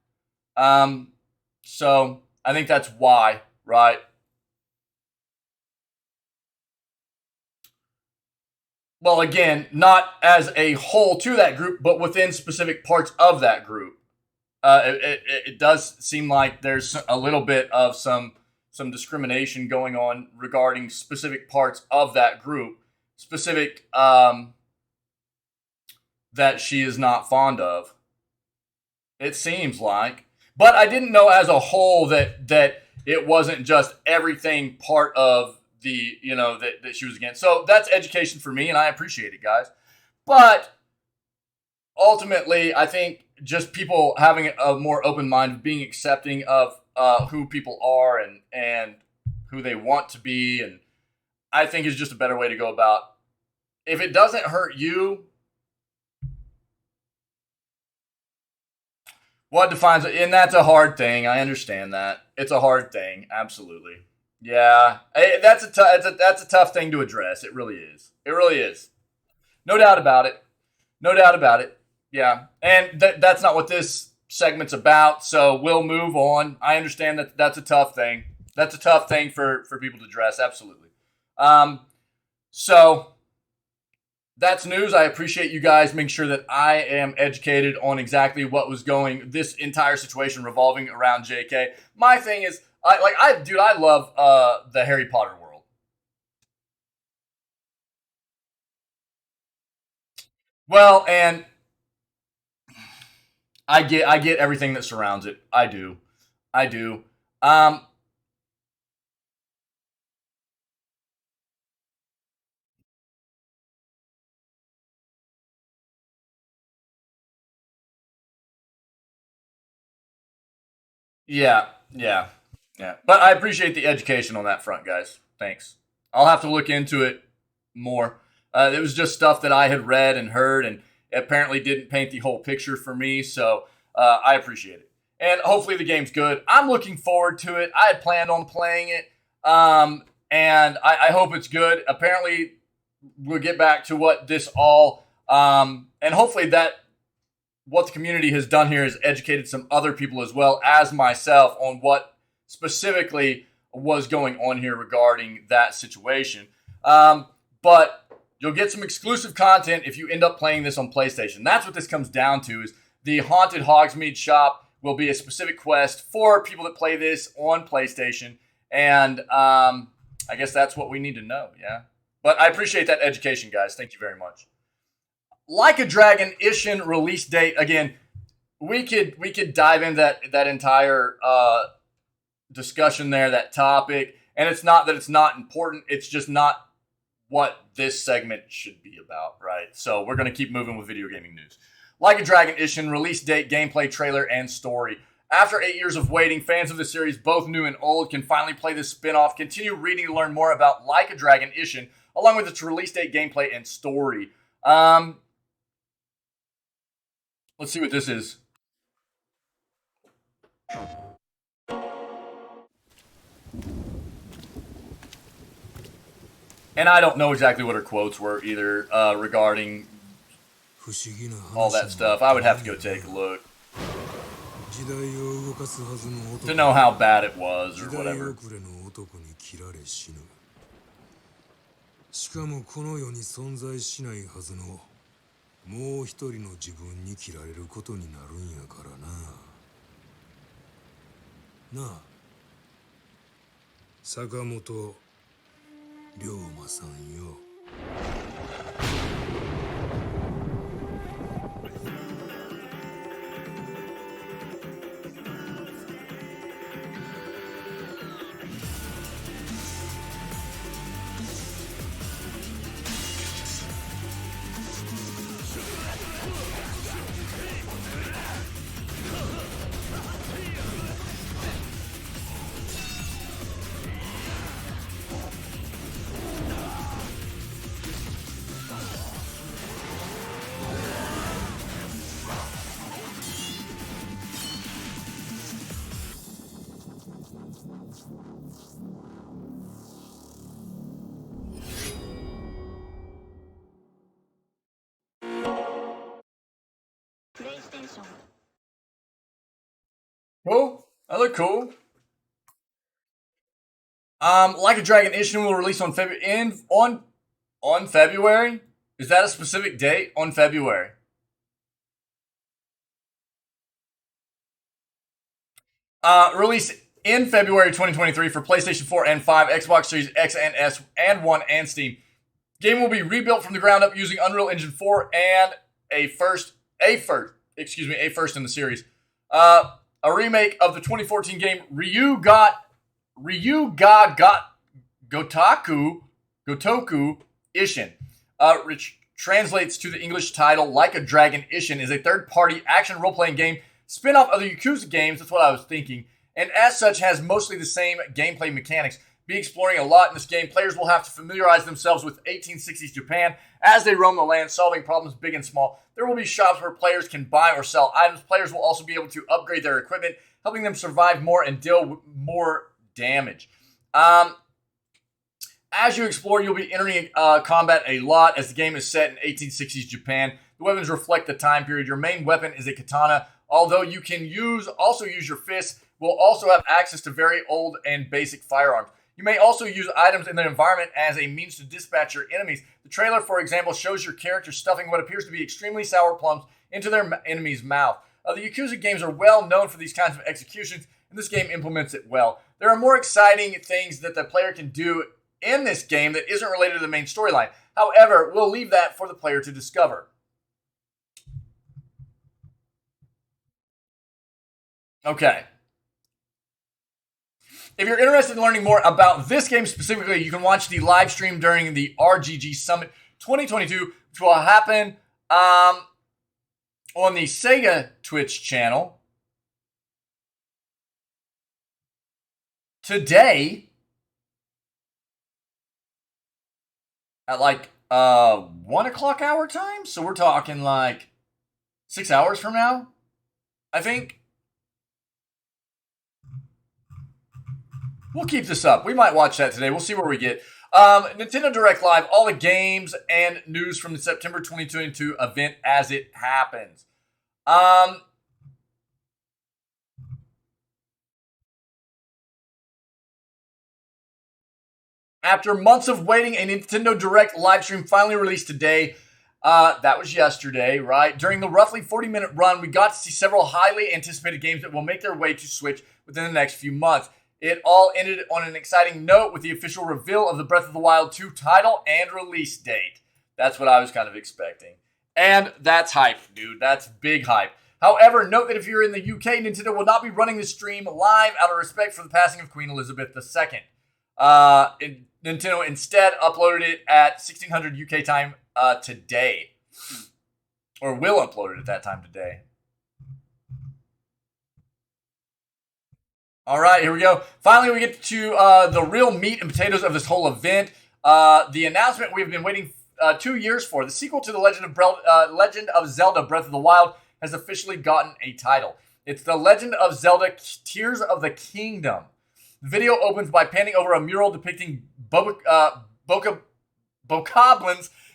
So I think that's why, right? Well, again, not as a whole to that group, but within specific parts of that group. It does seem like there's a little bit of some discrimination going on regarding specific parts of that group, specific that she is not fond of. It seems like. But I didn't know as a whole that it wasn't just everything part of the, you know, that she was against. So that's education for me, and I appreciate it, guys. But ultimately, I think just people having a more open mind, being accepting of who people are and who they want to be, and I think is just a better way to go about. If it doesn't hurt you, what defines it? And that's a hard thing. I understand that. It's a hard thing. Absolutely. Yeah. That's a tough thing to address. It really is. It really is. No doubt about it. No doubt about it. Yeah. And that's not what this segment's about. So we'll move on. I understand that that's a tough thing. That's a tough thing for people to address. Absolutely. So that's news. I appreciate you guys making sure that I am educated on exactly what was going, this entire situation revolving around JK. My thing is, I love the Harry Potter world. Well, and I get everything that surrounds it. I do. Yeah. But I appreciate the education on that front, guys. Thanks. I'll have to look into it more. It was just stuff that I had read and heard, and apparently didn't paint the whole picture for me. So I appreciate it. And hopefully the game's good. I'm looking forward to it. I had planned on playing it, and I hope it's good. Apparently, we'll get back to what this all, and hopefully that what the community has done here is educated some other people as well as myself on what specifically was going on here regarding that situation. But you'll get some exclusive content if you end up playing this on PlayStation. That's what this comes down to, is the Haunted Hogsmeade shop will be a specific quest for people that play this on PlayStation. And I guess that's what we need to know, yeah? But I appreciate that education, guys. Thank you very much. Like a Dragonition release date, again, we could dive into that entire discussion there, that topic. And it's not that it's not important. It's just not what this segment should be about, right? So we're going to keep moving with video gaming news. Like a Dragonition release date, gameplay trailer, and story. After 8 years of waiting, fans of the series, both new and old, can finally play this spin-off, continue reading to learn more about Like a Dragonition, along with its release date, gameplay, and story. Let's see what this is. And I don't know exactly what her quotes were either regarding all that stuff. I would have to go take a look to know how bad it was or whatever. しかもこの世に存在しないはずのもう一人の自分に切られることになるんやからな。なあ、坂本龍馬さんよ。they're cool. Like a Dragonition will release on February. Is that a specific date? On February. Release in February 2023 for PlayStation 4 and 5, Xbox Series X and S and 1, and Steam. Game will be rebuilt from the ground up using Unreal Engine 4 and a first in the series. A remake of the 2014 game Ryu ga Gotoku Ishin, which translates to the English title Like a Dragonition, is a third-party action role-playing game spin-off of the Yakuza games. That's what I was thinking. And as such has mostly the same gameplay mechanics. Be exploring a lot in this game. Players will have to familiarize themselves with 1860s Japan as they roam the land, solving problems big and small. There will be shops where players can buy or sell items. Players will also be able to upgrade their equipment, helping them survive more and deal with more damage. As you explore, you'll be entering combat a lot as the game is set in 1860s Japan. The weapons reflect the time period. Your main weapon is a katana, although you can also use your fists. Will also have access to very old and basic firearms. You may also use items in the environment as a means to dispatch your enemies. The trailer, for example, shows your character stuffing what appears to be extremely sour plums into their enemy's mouth. The Yakuza games are well known for these kinds of executions, and this game implements it well. There are more exciting things that the player can do in this game that isn't related to the main storyline. However, we'll leave that for the player to discover. Okay. If you're interested in learning more about this game specifically, you can watch the live stream during the RGG Summit 2022, which will happen on the Sega Twitch channel today at like 1 o'clock our time. So we're talking like 6 hours from now, I think. We'll keep this up. We might watch that today. We'll see where we get. Nintendo Direct Live, all the games and news from the September 2022 event as it happens. After months of waiting, a Nintendo Direct live stream finally released today. That was yesterday, right? During the roughly 40-minute run, we got to see several highly anticipated games that will make their way to Switch within the next few months. It all ended on an exciting note with the official reveal of the Breath of the Wild 2 title and release date. That's what I was kind of expecting. And that's hype, dude. That's big hype. However, note that if you're in the UK, Nintendo will not be running the stream live out of respect for the passing of Queen Elizabeth II. Nintendo instead uploaded it at 1600 UK time today. Or will upload it at that time today. All right, here we go. Finally, we get to the real meat and potatoes of this whole event. The announcement we've been waiting 2 years for. The sequel to The Legend of Zelda Breath of the Wild has officially gotten a title. It's The Legend of Zelda Tears of the Kingdom. The video opens by panning over a mural depicting Bokoblins,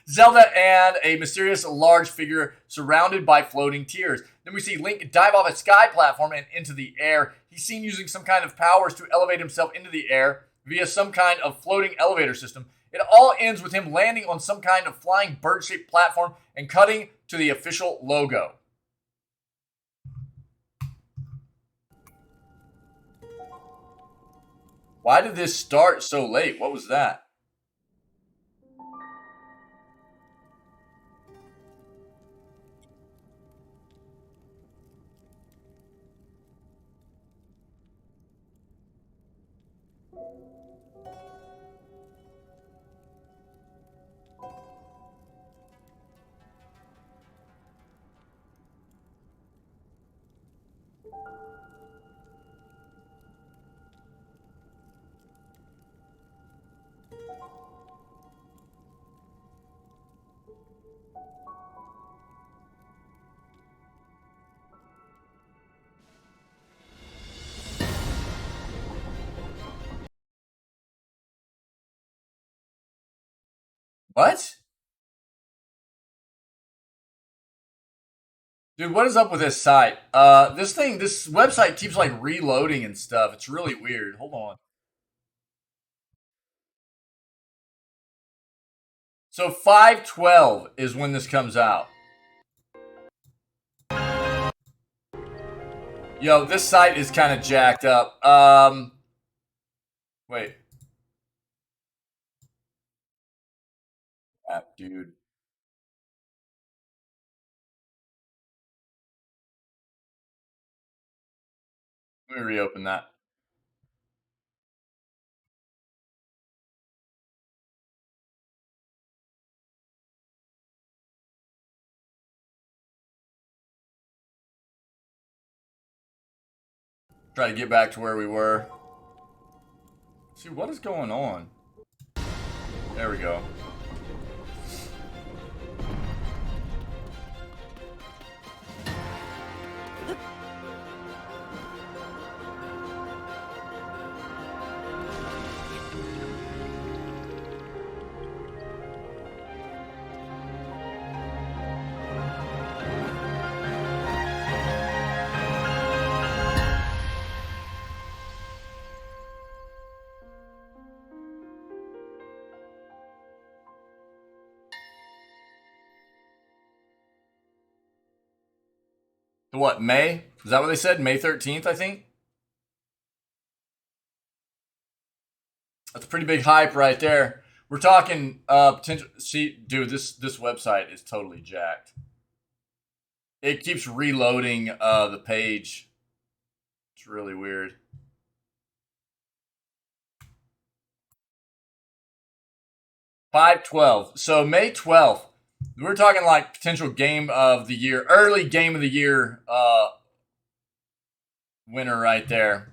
Zelda, and a mysterious large figure surrounded by floating tears. Then we see Link dive off a sky platform and into the air. He's seen using some kind of powers to elevate himself into the air via some kind of floating elevator system. It all ends with him landing on some kind of flying bird-shaped platform and cutting to the official logo. Why did this start so late? What was that? What? Dude, what is up with this site? This website keeps like reloading and stuff. It's really weird. Hold on. So 5/12 is when this comes out. Yo, this site is kind of jacked up. Wait. App, dude. Let me reopen that. Try to get back to where we were. See, what is going on? There we go. What, May? Is that what they said? May 13th, I think? That's a pretty big hype right there. We're talking potential. See, dude, this website is totally jacked. It keeps reloading the page. It's really weird. $5.12. So May 12th. We're talking like potential game of the year, early game of the year winner right there.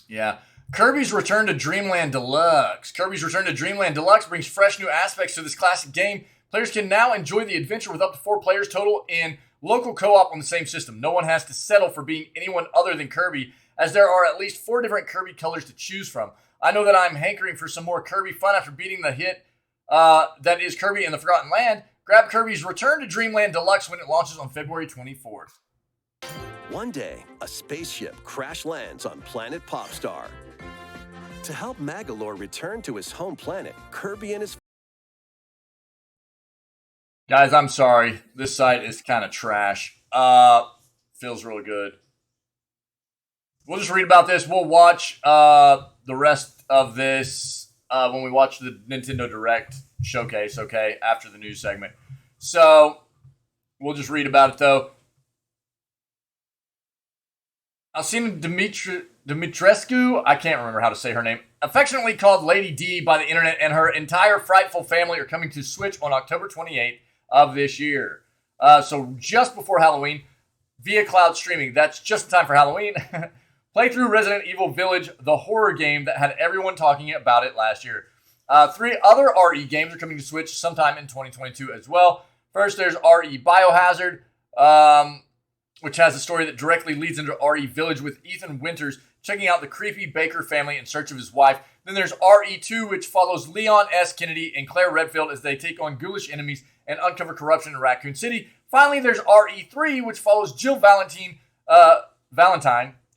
Yeah. Kirby's Return to Dreamland Deluxe. Kirby's Return to Dreamland Deluxe brings fresh new aspects to this classic game. Players can now enjoy the adventure with up to 4 players total in local co-op on the same system. No one has to settle for being anyone other than Kirby, as there are at least 4 different Kirby colors to choose from. I know that I'm hankering for some more Kirby fun after beating the hit that is Kirby in the Forgotten Land. Grab Kirby's Return to Dreamland Deluxe when it launches on February 24th. One day, a spaceship crash lands on planet Popstar. To help Magalore return to his home planet, Kirby and his... Guys, I'm sorry. This site is kind of trash. Feels really good. We'll just read about this. We'll watch the rest of this when we watch the Nintendo Direct showcase, okay, after the news segment. So, we'll just read about it, though. Alcina Dimitrescu, I can't remember how to say her name, affectionately called Lady D by the internet, and her entire frightful family are coming to Switch on October 28th of this year. So just before Halloween, via cloud streaming. That's just in time for Halloween. Play through Resident Evil Village, the horror game that had everyone talking about it last year. 3 other RE games are coming to Switch sometime in 2022 as well. First, there's RE Biohazard, which has a story that directly leads into RE Village with Ethan Winters checking out the creepy Baker family in search of his wife. Then there's RE2, which follows Leon S. Kennedy and Claire Redfield as they take on ghoulish enemies and uncover corruption in Raccoon City. Finally, there's RE3, which follows Jill Valentine,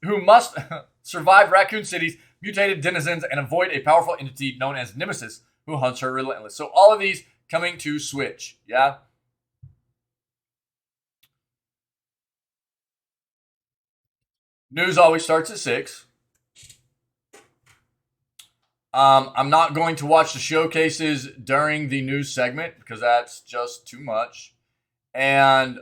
who must survive Raccoon City's mutated denizens and avoid a powerful entity known as Nemesis, who hunts her relentless. So all of these coming to Switch, yeah? News always starts at 6. I'm not going to watch the showcases during the news segment because that's just too much. And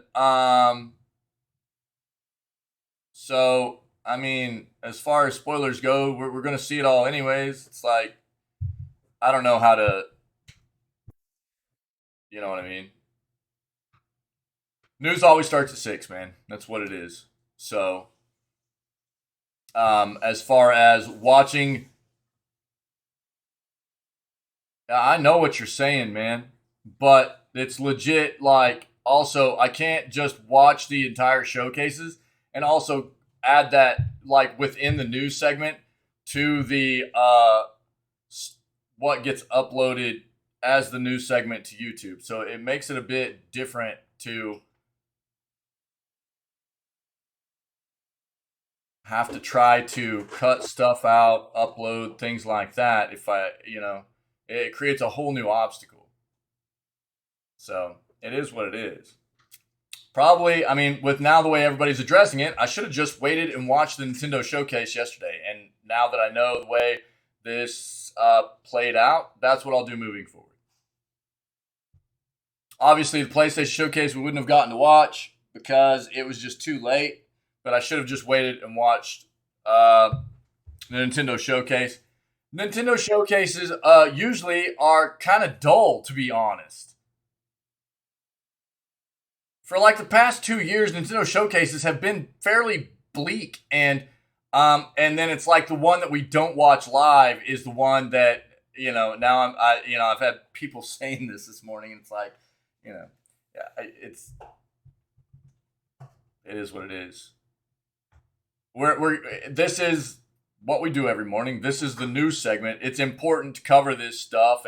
so, I mean, as far as spoilers go, we're going to see it all anyways. It's like, I don't know how to, you know what I mean? News always starts at 6, man. That's what it is. So, as far as watching, I know what you're saying, man, but it's legit. Like, also, I can't just watch the entire showcases and also add that, like, within the news segment to the what gets uploaded as the news segment to YouTube. So it makes it a bit different to have to try to cut stuff out, upload, things like that. If it creates a whole new obstacle. So it is what it is. Probably, I mean, with now the way everybody's addressing it, I should have just waited and watched the Nintendo Showcase yesterday. And now that I know the way this played out, that's what I'll do moving forward. Obviously, the PlayStation Showcase we wouldn't have gotten to watch because it was just too late. But I should have just waited and watched the Nintendo Showcase. Nintendo Showcases usually are kind of dull, to be honest. For like the past 2 years, Nintendo Showcases have been fairly bleak, and then it's like the one that we don't watch live is the one that now I've had people saying this morning, and it's like it is what it is. This is what we do every morning. This is the news segment. It's important to cover this stuff,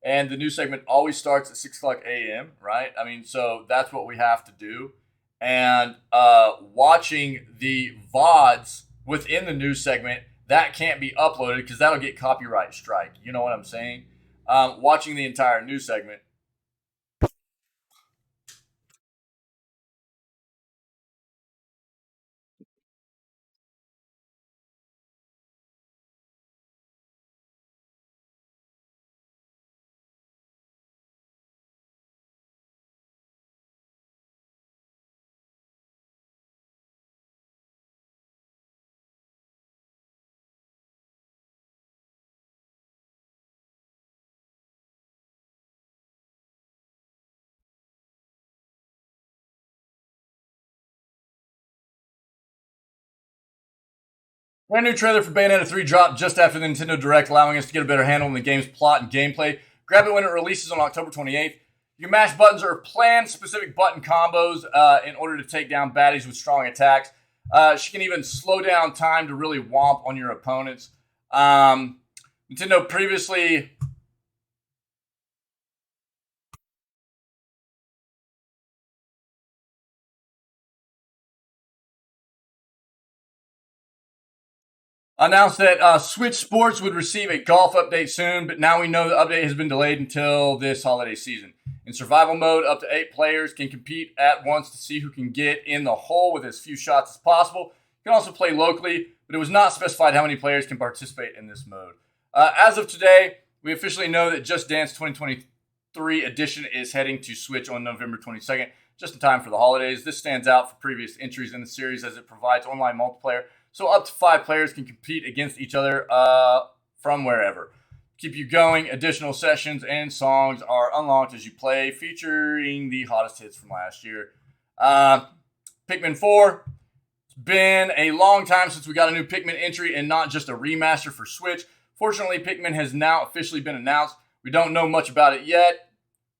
and the news segment always starts at 6:00 a.m., right? I mean, so that's what we have to do. And watching the VODs within the news segment, that can't be uploaded because that'll get copyright strike. You know what I'm saying? Watching the entire news segment. Brand new trailer for Bayonetta 3 dropped just after the Nintendo Direct, allowing us to get a better handle on the game's plot and gameplay. Grab it when it releases on October 28th. You can mash buttons or plan specific button combos in order to take down baddies with strong attacks. She can even slow down time to really womp on your opponents. Nintendo previously announced that Switch Sports would receive a golf update soon, but now we know the update has been delayed until this holiday season. In survival mode, up to 8 players can compete at once to see who can get in the hole with as few shots as possible. You can also play locally, but it was not specified how many players can participate in this mode. As of today, we officially know that Just Dance 2023 edition is heading to Switch on November 22nd, just in time for the holidays. This stands out for previous entries in the series as it provides online multiplayer, so up to 5 players can compete against each other from wherever. Keep you going. Additional sessions and songs are unlocked as you play, featuring the hottest hits from last year. Pikmin 4. It's been a long time since we got a new Pikmin entry and not just a remaster for Switch. Fortunately, Pikmin has now officially been announced. We don't know much about it yet,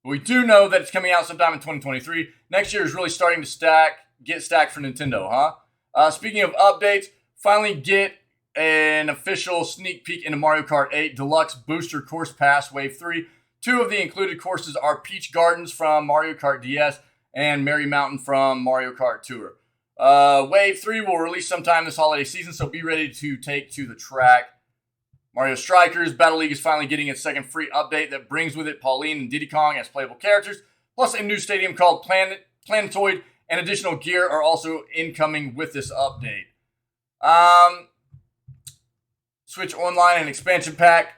but we do know that it's coming out sometime in 2023. Next year is really starting to get stacked for Nintendo, huh? Speaking of updates, finally get an official sneak peek into Mario Kart 8 Deluxe Booster Course Pass Wave 3. 2 of the included courses are Peach Gardens from Mario Kart DS and Merry Mountain from Mario Kart Tour. Wave 3 will release sometime this holiday season, so be ready to take to the track. Mario Strikers Battle League is finally getting its second free update that brings with it Pauline and Diddy Kong as playable characters, plus a new stadium called Planetoid, and additional gear are also incoming with this update. Switch Online and Expansion Pack.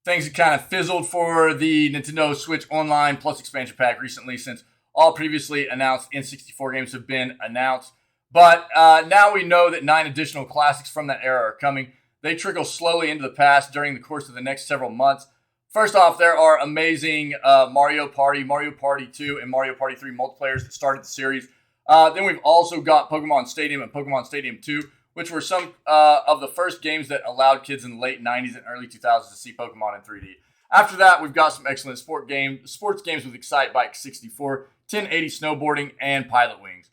Things have kind of fizzled for the Nintendo Switch Online plus Expansion Pack recently, since all previously announced N64 games have been announced. But now we know that 9 additional classics from that era are coming. They trickle slowly into the past during the course of the next several months. First off, there are amazing Mario Party, Mario Party 2, and Mario Party 3 multiplayers that started the series. Then we've also got Pokemon Stadium and Pokemon Stadium 2, which were some of the first games that allowed kids in the late 90s and early 2000s to see Pokemon in 3D. After that, we've got some excellent sports games with Excite Bike 64, 1080 Snowboarding, and Pilot Wings.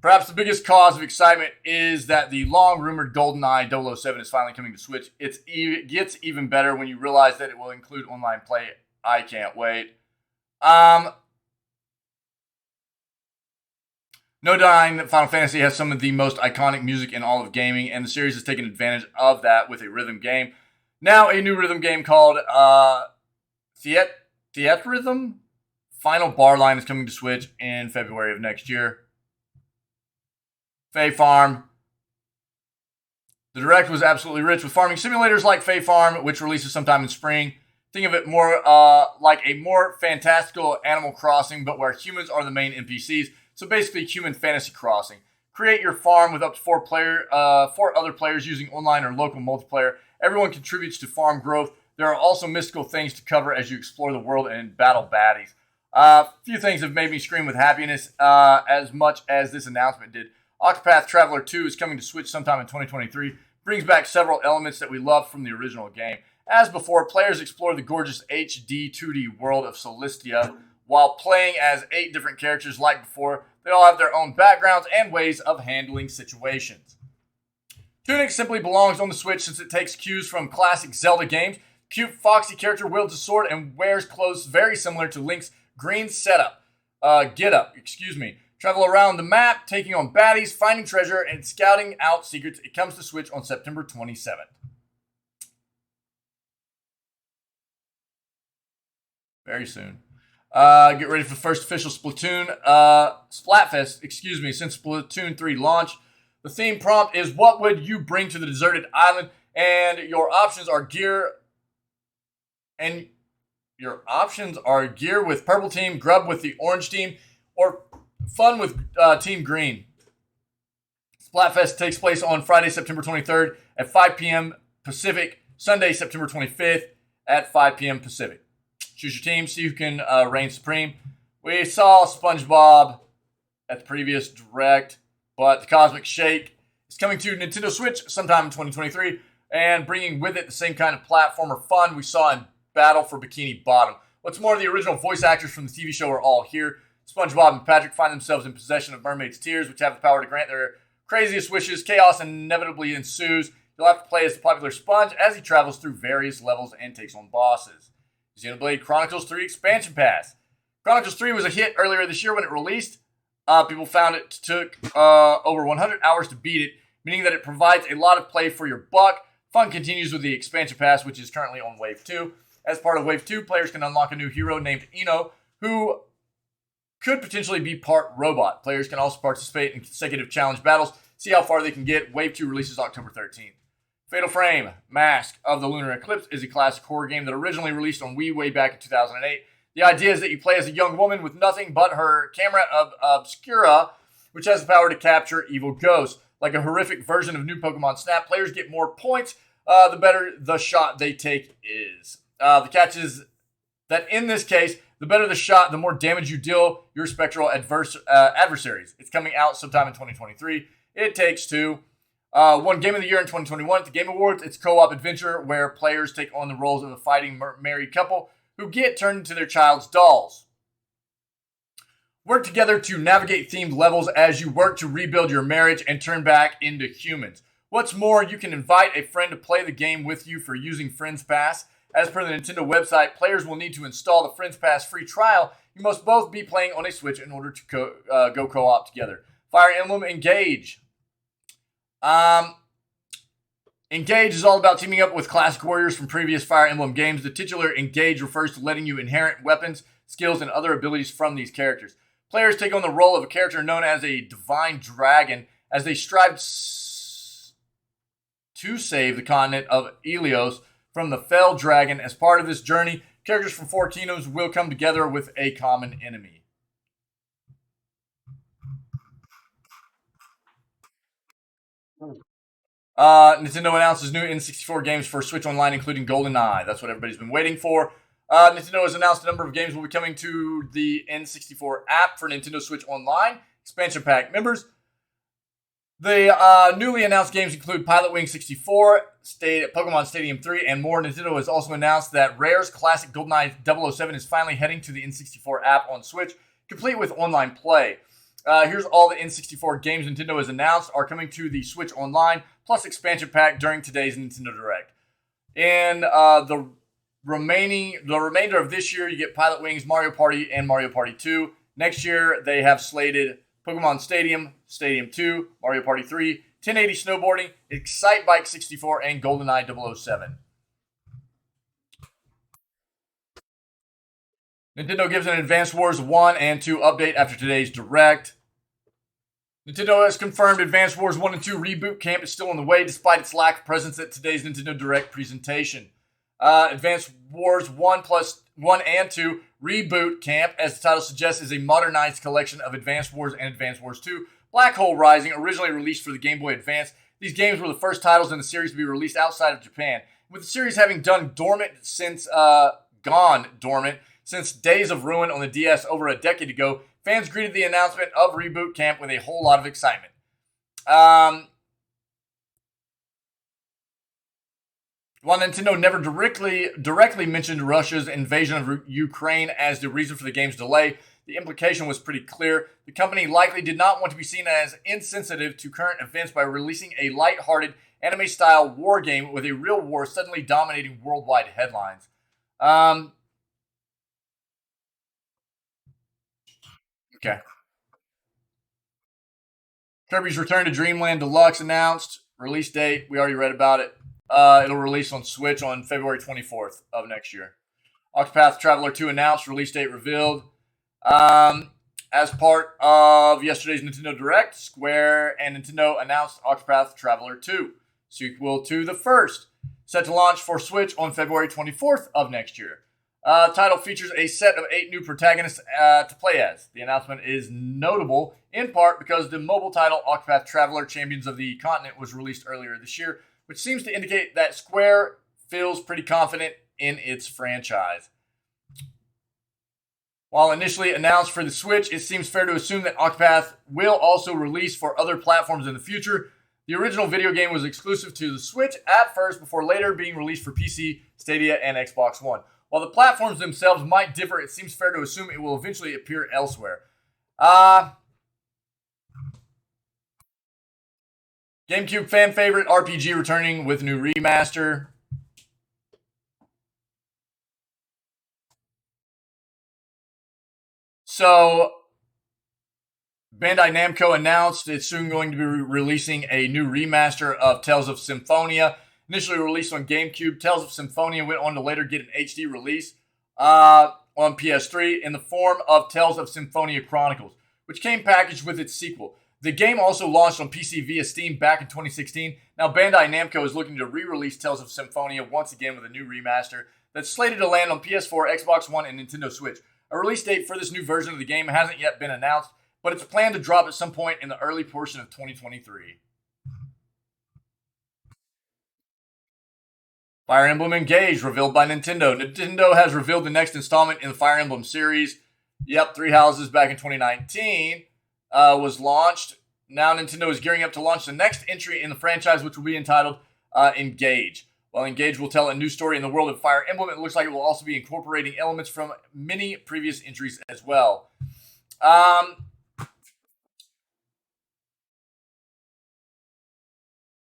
Perhaps the biggest cause of excitement is that the long-rumored GoldenEye 007 is finally coming to Switch. It gets even better when you realize that it will include online play. I can't wait. No denying that Final Fantasy has some of the most iconic music in all of gaming, and the series has taken advantage of that with a rhythm game. Now, a new rhythm game called Theatrhythm Final Bar Line is coming to Switch in February of next year. Fae Farm. The Direct was absolutely rich with farming simulators like Fae Farm, which releases sometime in spring. Think of it more like a more fantastical Animal Crossing, but where humans are the main NPCs. So basically, human fantasy crossing. Create your farm with up to 4 other players using online or local multiplayer. Everyone contributes to farm growth. There are also mystical things to cover as you explore the world and battle baddies. A few things have made me scream with happiness as much as this announcement did. Octopath Traveler 2 is coming to Switch sometime in 2023. Brings back several elements that we loved from the original game. As before, players explore the gorgeous HD 2D world of Solistia while playing as 8 different characters like before. They all have their own backgrounds and ways of handling situations. Tunic simply belongs on the Switch since it takes cues from classic Zelda games. Cute, foxy character wields a sword and wears clothes very similar to Link's green get-up. Travel around the map, taking on baddies, finding treasure, and scouting out secrets. It comes to Switch on September 27th. Very soon. Get ready for the first official Splatfest, since Splatoon 3 launched. The theme prompt is, what would you bring to the deserted island? And your options are gear with purple team, grub with the orange team, or fun with Team Green. Splatfest takes place on Friday, September 23rd at 5 p.m. Pacific, Sunday, September 25th at 5 p.m. Pacific. Choose your team, see who can reign supreme. We saw SpongeBob at the previous Direct, but the Cosmic Shake is coming to Nintendo Switch sometime in 2023 and bringing with it the same kind of platformer fun we saw in Battle for Bikini Bottom. What's more, the original voice actors from the TV show are all here. SpongeBob and Patrick find themselves in possession of mermaids' tears, which have the power to grant their craziest wishes. Chaos inevitably ensues. You'll have to play as the popular Sponge as he travels through various levels and takes on bosses. Xenoblade Chronicles 3 Expansion Pass. Chronicles 3 was a hit earlier this year when it released. People found it took over 100 hours to beat it, meaning that it provides a lot of play for your buck. Fun continues with the Expansion Pass, which is currently on Wave 2. As part of Wave 2, players can unlock a new hero named Ino, who could potentially be part robot. Players can also participate in consecutive challenge battles. See how far they can get. Wave 2 releases October 13th. Fatal Frame, Mask of the Lunar Eclipse is a classic horror game that originally released on Wii way back in 2008. The idea is that you play as a young woman with nothing but her camera obscura, which has the power to capture evil ghosts. Like a horrific version of New Pokemon Snap, players get more points the better the shot they take is. The catch is that in this case, the better the shot, the more damage you deal your spectral adversaries. It's coming out sometime in 2023. It Takes Two. Won Game of the Year in 2021 at the Game Awards. It's a co-op adventure where players take on the roles of a fighting married couple who get turned into their child's dolls. Work together to navigate themed levels as you work to rebuild your marriage and turn back into humans. What's more, you can invite a friend to play the game with you for using Friends Pass. As per the Nintendo website, players will need to install the Friends Pass free trial. You must both be playing on a Switch in order to go co-op together. Fire Emblem Engage. Engage is all about teaming up with classic warriors from previous Fire Emblem games. The titular Engage refers to letting you inherit weapons, skills, and other abilities from these characters. Players take on the role of a character known as a divine dragon as they strive to save the continent of Ilios from the fell dragon. As part of this journey, characters from 4 kingdoms will come together with a common enemy. Nintendo announces new N64 games for Switch Online, including GoldenEye. That's what everybody's been waiting for. Nintendo has announced a number of games will be coming to the N64 app for Nintendo Switch Online expansion pack members. The newly announced games include Pilot Wing 64, Pokemon Stadium 3, and more. Nintendo has also announced that Rare's classic GoldenEye 007 is finally heading to the N64 app on Switch, complete with online play. Here's all the N64 games Nintendo has announced are coming to the Switch Online, plus expansion pack during today's Nintendo Direct. And the remainder of this year, you get Pilot Wings, Mario Party, and Mario Party 2. Next year, they have slated Pokemon Stadium, Stadium 2, Mario Party 3, 1080 Snowboarding, Excite Bike 64, and GoldenEye 007. Nintendo gives an Advance Wars 1 and 2 update after today's Direct. Nintendo has confirmed Advance Wars 1 and 2 Reboot Camp is still on the way despite its lack of presence at today's Nintendo Direct presentation. Advance Wars 1 and 2 Reboot Camp, as the title suggests, is a modernized collection of Advance Wars and Advance Wars 2. Black Hole Rising, originally released for the Game Boy Advance. These games were the first titles in the series to be released outside of Japan, with the series having gone dormant since Days of Ruin on the DS over a decade ago. Fans greeted the announcement of Reboot Camp with a whole lot of excitement. While Nintendo never directly mentioned Russia's invasion of Ukraine as the reason for the game's delay, the implication was pretty clear. The company likely did not want to be seen as insensitive to current events by releasing a light-hearted anime-style war game with a real war suddenly dominating worldwide headlines. Okay. Kirby's Return to Dreamland Deluxe announced. Release date, we already read about it. It'll release on Switch on February 24th of next year. Octopath Traveler 2 announced. Release date revealed. As part of yesterday's Nintendo Direct, Square and Nintendo announced Octopath Traveler 2, sequel to the first, set to launch for Switch on February 24th of next year. Title features a set of 8 new protagonists to play as. The announcement is notable in part because the mobile title Octopath Traveler Champions of the Continent was released earlier this year, which seems to indicate that Square feels pretty confident in its franchise. While initially announced for the Switch, it seems fair to assume that Octopath will also release for other platforms in the future. The original video game was exclusive to the Switch at first before later being released for PC, Stadia, and Xbox One. While the platforms themselves might differ, it seems fair to assume it will eventually appear elsewhere. GameCube fan favorite RPG returning with new remaster. So, Bandai Namco announced it's soon going to be releasing a new remaster of Tales of Symphonia. Initially released on GameCube, Tales of Symphonia went on to later get an HD release on PS3 in the form of Tales of Symphonia Chronicles, which came packaged with its sequel. The game also launched on PC via Steam back in 2016. Now Bandai Namco is looking to re-release Tales of Symphonia once again with a new remaster that's slated to land on PS4, Xbox One, and Nintendo Switch. A release date for this new version of the game hasn't yet been announced, but it's planned to drop at some point in the early portion of 2023. Fire Emblem Engage revealed by Nintendo. Nintendo has revealed the next installment in the Fire Emblem series. Yep, Three Houses back in 2019 was launched. Now Nintendo is gearing up to launch the next entry in the franchise, which will be entitled Engage. While Engage will tell a new story in the world of Fire Emblem, it looks like it will also be incorporating elements from many previous entries as well.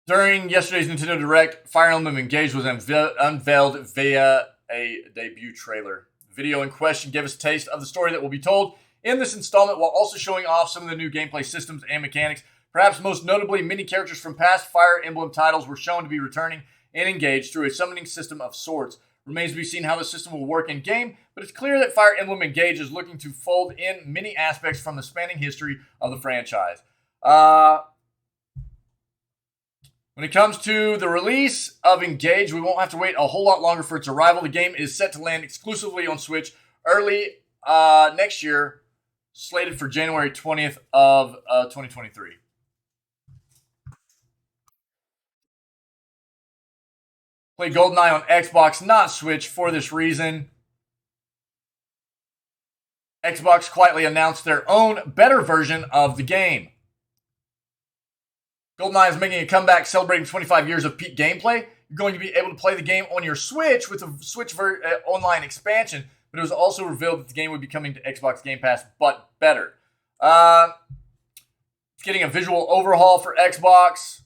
During yesterday's Nintendo Direct, Fire Emblem Engage was unveiled via a debut trailer. The video in question gave us a taste of the story that will be told in this installment while also showing off some of the new gameplay systems and mechanics. Perhaps most notably, many characters from past Fire Emblem titles were shown to be returning and engaged through a summoning system of sorts. Remains to be seen how the system will work in game, but it's clear that Fire Emblem Engage is looking to fold in many aspects from the spanning history of the franchise. When it comes to the release of Engage, we won't have to wait a whole lot longer for its arrival. The game is set to land exclusively on Switch early next year, slated for January 20th of 2023. Play GoldenEye on Xbox, not Switch, for this reason. Xbox quietly announced their own better version of the game. GoldenEye is making a comeback celebrating 25 years of peak gameplay. You're going to be able to play the game on your Switch with a Switch online expansion, but it was also revealed that the game would be coming to Xbox Game Pass, but better. It's getting a visual overhaul for Xbox.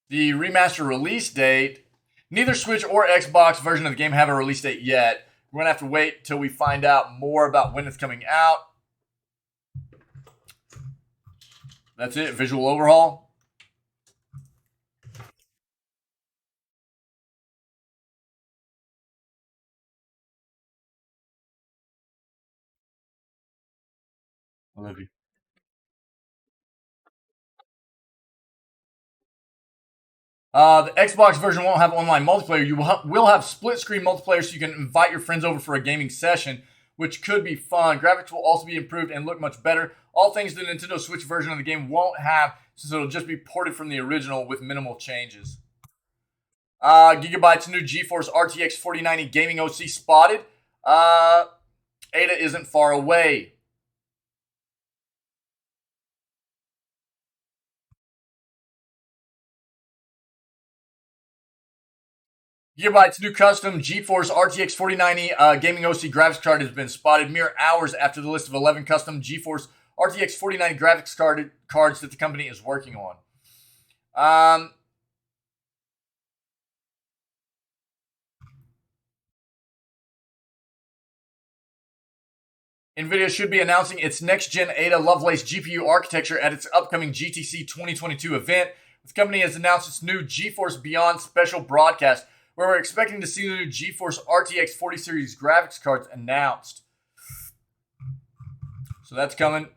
The remaster release date, neither Switch or Xbox version of the game have a release date yet. We're going to have to wait till we find out more about when it's coming out. That's it. Visual overhaul. I love you. The Xbox version won't have online multiplayer. You will have split screen multiplayer so you can invite your friends over for a gaming session, which could be fun. Graphics will also be improved and look much better. All things the Nintendo Switch version of the game won't have, since it'll just be ported from the original with minimal changes. Gigabyte's new GeForce RTX 4090 gaming OC spotted. Ada isn't far away. Gigabyte's new custom GeForce RTX 4090 gaming OC graphics card has been spotted mere hours after the list of 11 custom GeForce RTX 4090 graphics cards that the company is working on. NVIDIA should be announcing its next-gen Ada Lovelace GPU architecture at its upcoming GTC 2022 event. The company has announced its new GeForce Beyond special broadcast, where we're expecting to see the new GeForce RTX 40 series graphics cards announced. So that's coming.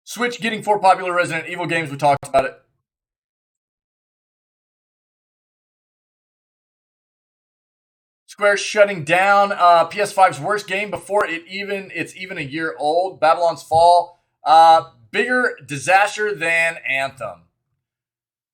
Switch getting 4 popular Resident Evil games. We talked about it. Square shutting down PS5's worst game before it's even a year old. Babylon's Fall. Bigger disaster than Anthem.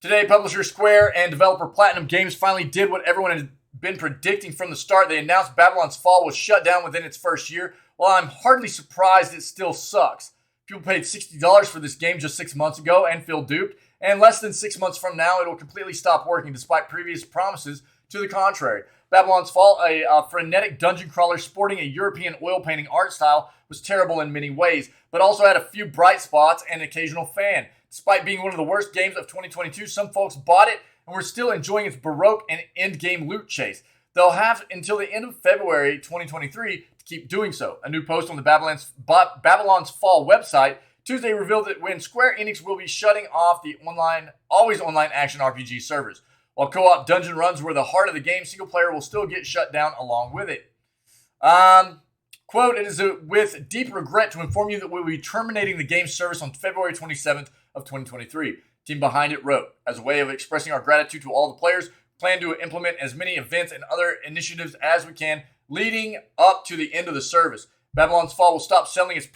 Today, publisher Square and developer Platinum Games finally did what everyone had been predicting from the start. They announced Babylon's Fall was shut down within its first year. While I'm hardly surprised, it still sucks. People paid $60 for this game just 6 months ago and feel duped. And less than 6 months from now, it'll completely stop working despite previous promises to the contrary. Babylon's Fall, a frenetic dungeon crawler sporting a European oil painting art style, was terrible in many ways, but also had a few bright spots and an occasional fan. Despite being one of the worst games of 2022, some folks bought it and were still enjoying its Baroque and end-game loot chase. They'll have until the end of February 2023 to keep doing so. A new post on the Babylon's Fall website Tuesday revealed that when Square Enix will be shutting off the always online action RPG servers. While co-op dungeon runs were the heart of the game, single player will still get shut down along with it. Quote, it is with deep regret to inform you that we'll be terminating the game's service on February 27th of 2023. Team behind it wrote, as a way of expressing our gratitude to all the players, we plan to implement as many events and other initiatives as we can leading up to the end of the service. Babylon's Fall will stop selling its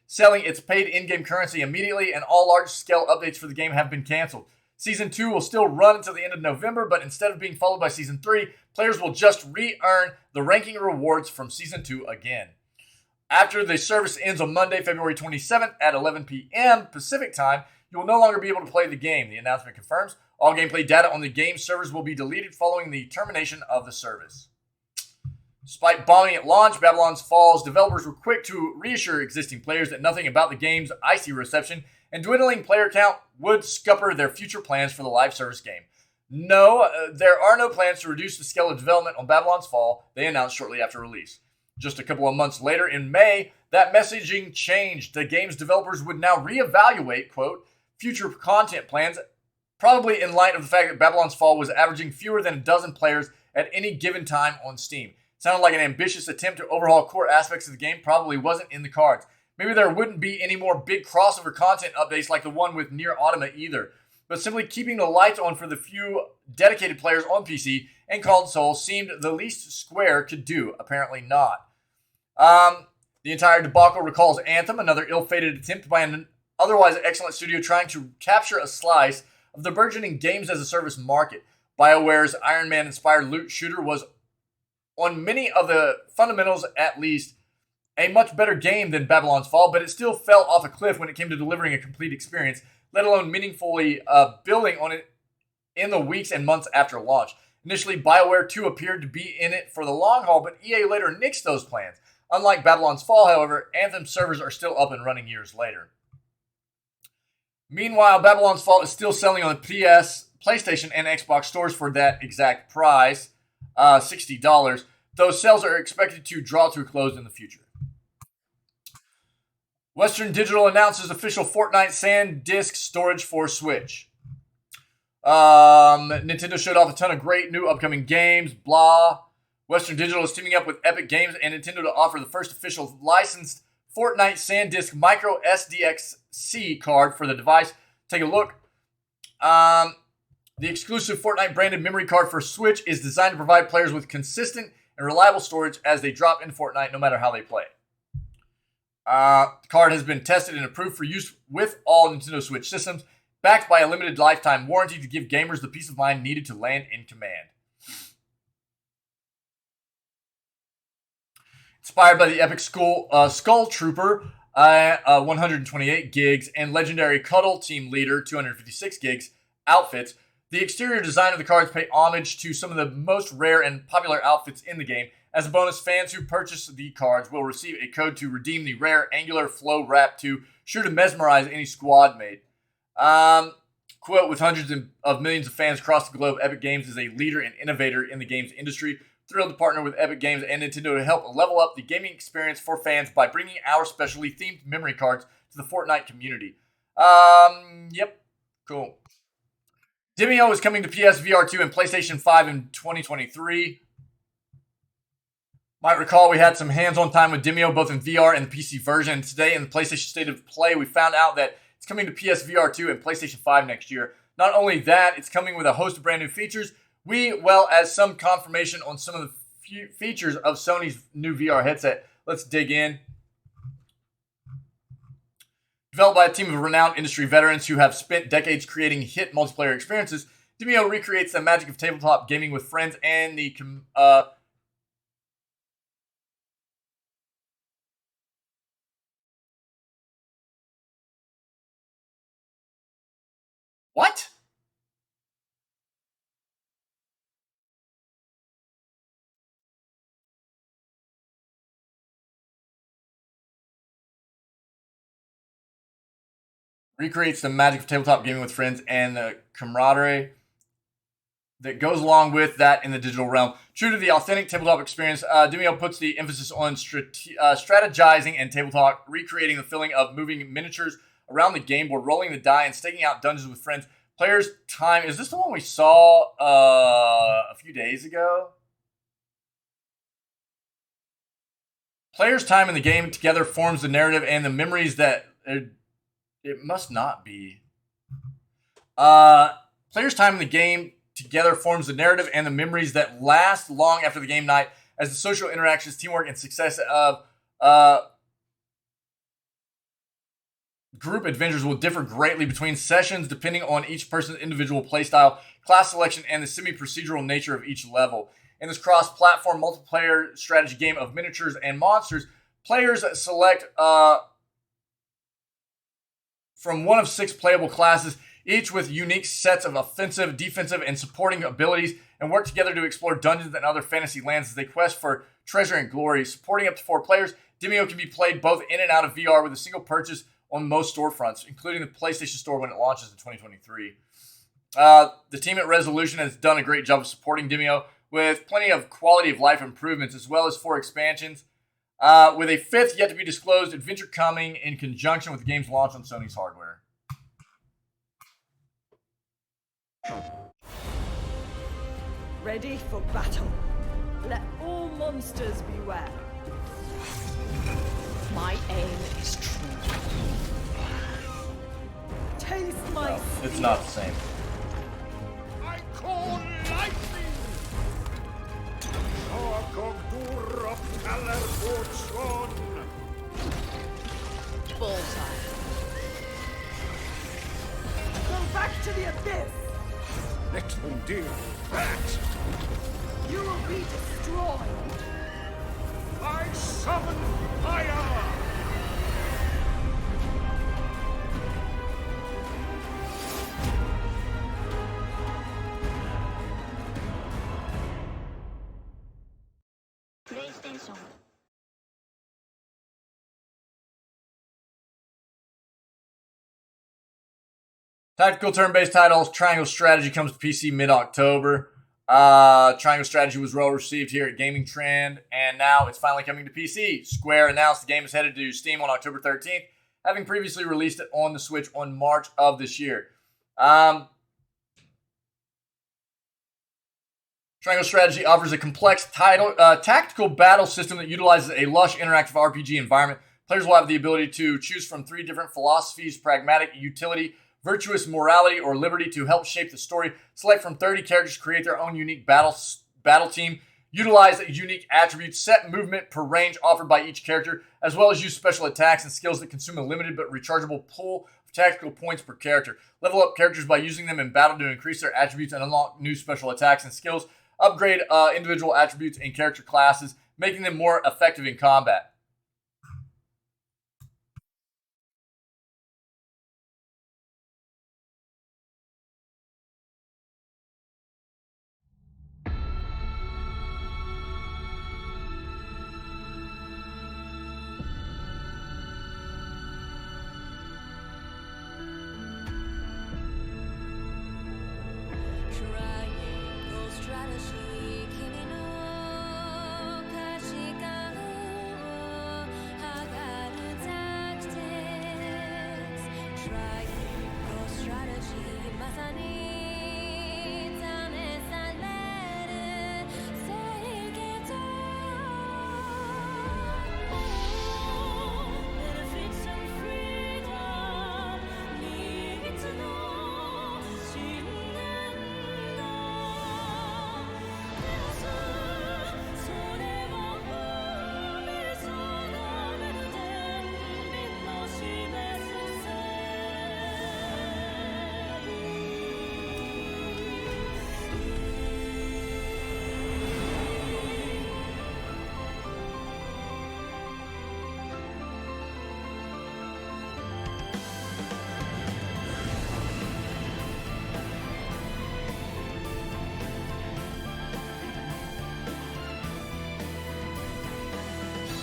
selling its paid in-game currency immediately, and all large-scale updates for the game have been canceled. Season 2 will still run until the end of November, but instead of being followed by Season 3, players will just re-earn the ranking rewards from Season 2 again. After the service ends on Monday, February 27th at 11 p.m. Pacific Time, you will no longer be able to play the game, the announcement confirms. All gameplay data on the game servers will be deleted following the termination of the service. Despite bombing at launch, Babylon's Fall's developers were quick to reassure existing players that nothing about the game's icy reception and dwindling player count would scupper their future plans for the live service game. No, there are no plans to reduce the scale of development on Babylon's Fall, they announced shortly after release. Just a couple of months later, in May, that messaging changed. The game's developers would now reevaluate, quote, future content plans, probably in light of the fact that Babylon's Fall was averaging fewer than a dozen players at any given time on Steam. Sounded like an ambitious attempt to overhaul core aspects of the game probably wasn't in the cards. Maybe there wouldn't be any more big crossover content updates like the one with Nier Automata either, but simply keeping the lights on for the few dedicated players on PC and console seemed the least Square could do. Apparently not. The entire debacle recalls Anthem, another ill-fated attempt by an otherwise excellent studio trying to capture a slice of the burgeoning games-as-a-service market. BioWare's Iron Man-inspired loot shooter was, on many of the fundamentals at least, a much better game than Babylon's Fall, but it still fell off a cliff when it came to delivering a complete experience, let alone meaningfully building on it in the weeks and months after launch. Initially, BioWare 2 appeared to be in it for the long haul, but EA later nixed those plans. Unlike Babylon's Fall, however, Anthem servers are still up and running years later. Meanwhile, Babylon's Fall is still selling on the PS PlayStation and Xbox stores for that exact price, $60. Those sales are expected to draw to a close in the future. Western Digital announces official Fortnite SanDisk storage for Switch. Nintendo showed off a ton of great new upcoming games, blah. Western Digital is teaming up with Epic Games and Nintendo to offer the first official licensed Fortnite SanDisk micro SDXC card for the device. Take a look. The exclusive Fortnite branded memory card for Switch is designed to provide players with consistent and reliable storage as they drop into Fortnite no matter how they play. The card has been tested and approved for use with all Nintendo Switch systems, backed by a limited lifetime warranty to give gamers the peace of mind needed to land in command. Inspired by the epic Skull Trooper, 128 gigs, and legendary Cuddle Team Leader, 256 gigs, outfits, the exterior design of the cards pay homage to some of the most rare and popular outfits in the game. As a bonus, fans who purchase the cards will receive a code to redeem the rare Angular Flow Wrap 2, sure to mesmerize any squad mate. Quote, with hundreds of millions of fans across the globe, Epic Games is a leader and innovator in the games industry. Thrilled to partner with Epic Games and Nintendo to help level up the gaming experience for fans by bringing our specially themed memory cards to the Fortnite community. Yep, cool. Demio is coming to PSVR 2 and PlayStation 5 in 2023. Might recall we had some hands-on time with Demio both in VR and the PC version. Today in the PlayStation State of Play, we found out that it's coming to PSVR 2 and PlayStation 5 next year. Not only that, it's coming with a host of brand new features, well as some confirmation on some of the features of Sony's new VR headset. Let's dig in. Developed by a team of renowned industry veterans who have spent decades creating hit multiplayer experiences, Demio recreates the magic of tabletop gaming with friends and the What? Recreates the magic of tabletop gaming with friends and the camaraderie that goes along with that in the digital realm. True to the authentic tabletop experience, Demio puts the emphasis on strategizing and tabletop, recreating the feeling of moving miniatures around the game board, rolling the die, and staking out dungeons with friends. Players' time. Is this the one we saw a few days ago? Players' time in the game together forms the narrative and the memories that... It must not be. Players' time in the game together forms the narrative and the memories that last long after the game night, as the social interactions, teamwork, and success of group adventures will differ greatly between sessions depending on each person's individual playstyle, class selection, and the semi-procedural nature of each level. In this cross-platform multiplayer strategy game of miniatures and monsters, players select from one of 6 playable classes, each with unique sets of offensive, defensive, and supporting abilities, and work together to explore dungeons and other fantasy lands as they quest for treasure and glory. Supporting up to 4 players, Demio can be played both in and out of VR with a single purchase on most storefronts, including the PlayStation Store when it launches in 2023. The team at Resolution has done a great job of supporting Demio with plenty of quality of life improvements, as well as 4 expansions, with a 5th yet to be disclosed adventure coming in conjunction with the game's launch on Sony's hardware. Ready for battle. Let all monsters beware. My aim is true. Taste my No, it's not the same. I call lightning! Bullseye. Go back to the abyss! Little dear bat! You will be destroyed! I summon fire! PlayStation Tactical turn-based titles, Triangle Strategy comes to PC mid-October. Triangle Strategy was well received here at Gaming Trend, and now it's finally coming to PC. Square announced the game is headed to Steam on October 13th, having previously released it on the Switch on March of this year. Triangle Strategy offers a complex tactical battle system that utilizes a lush interactive RPG environment. Players will have the ability to choose from 3 different philosophies: pragmatic, utility, virtuous, morality, or liberty, to help shape the story. Select from 30 characters, create their own unique battle team, utilize unique attributes, set movement per range offered by each character, as well as use special attacks and skills that consume a limited but rechargeable pool of tactical points per character. Level up characters by using them in battle to increase their attributes and unlock new special attacks and skills. Upgrade individual attributes and character classes, making them more effective in combat.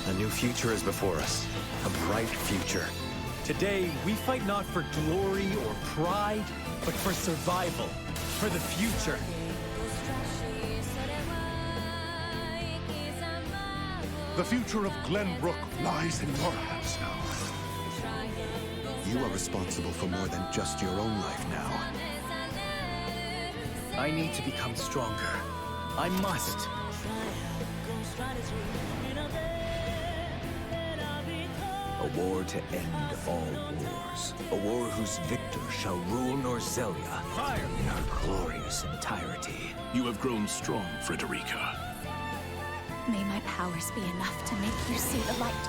A new future is before us. A bright future. Today, we fight not for glory or pride, but for survival. For the future. The future of Glenbrook lies in your hands now. You are responsible for more than just your own life now. I need to become stronger. I must. A war to end all wars. A war whose victor shall rule Norzelia in her glorious entirety. You have grown strong, Frederica. May my powers be enough to make you see the light.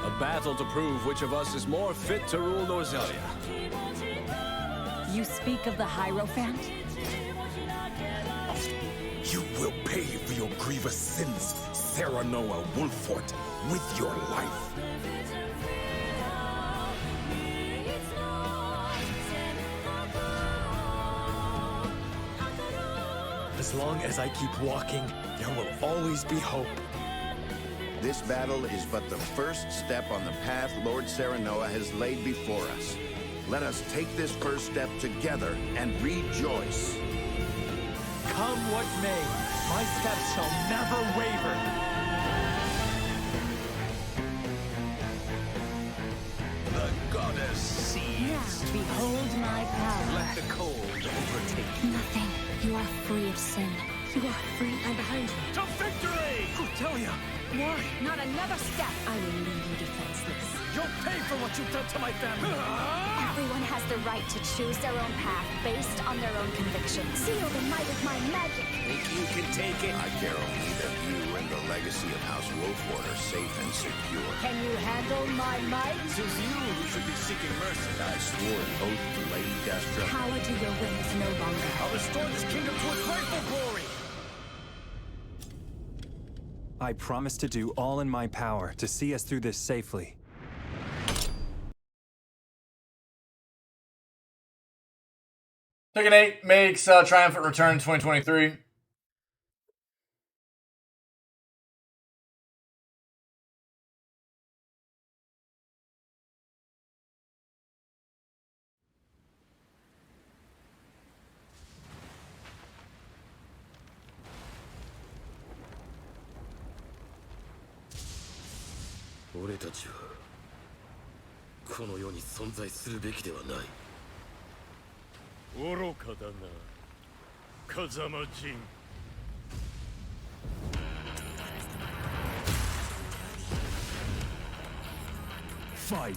A battle to prove which of us is more fit to rule Norzelia. You speak of the Hierophant? You will pay for your grievous sins, Serenoa Wolfort, with your life. As long as I keep walking, there will always be hope. This battle is but the first step on the path Lord Serenoa has laid before us. Let us take this first step together and rejoice. Come what may, my steps shall never waver. The goddess sees. Now, behold my power. Let the cold overtake you. Nothing. You are free of sin. You are free. I'm behind you. To victory! Cordelia! Why? Not another step. I will leave you defenseless. You'll pay for what you've done to my family. Everyone has the right to choose their own path based on their own convictions. Seal the might of my magic. Think you can take it? I care only that you and the legacy of House Wolford are safe and secure. Can you handle my might? It is you who should be seeking mercy. I swore an oath to Lady Destra. Power to your wings no longer. I'll restore this kingdom to its rightful glory. I promise to do all in my power to see us through this safely. Tekken 8 makes triumphant return in 2023. 俺たちはこの世に存在するべきではない。愚かだな、風間陣。Fight!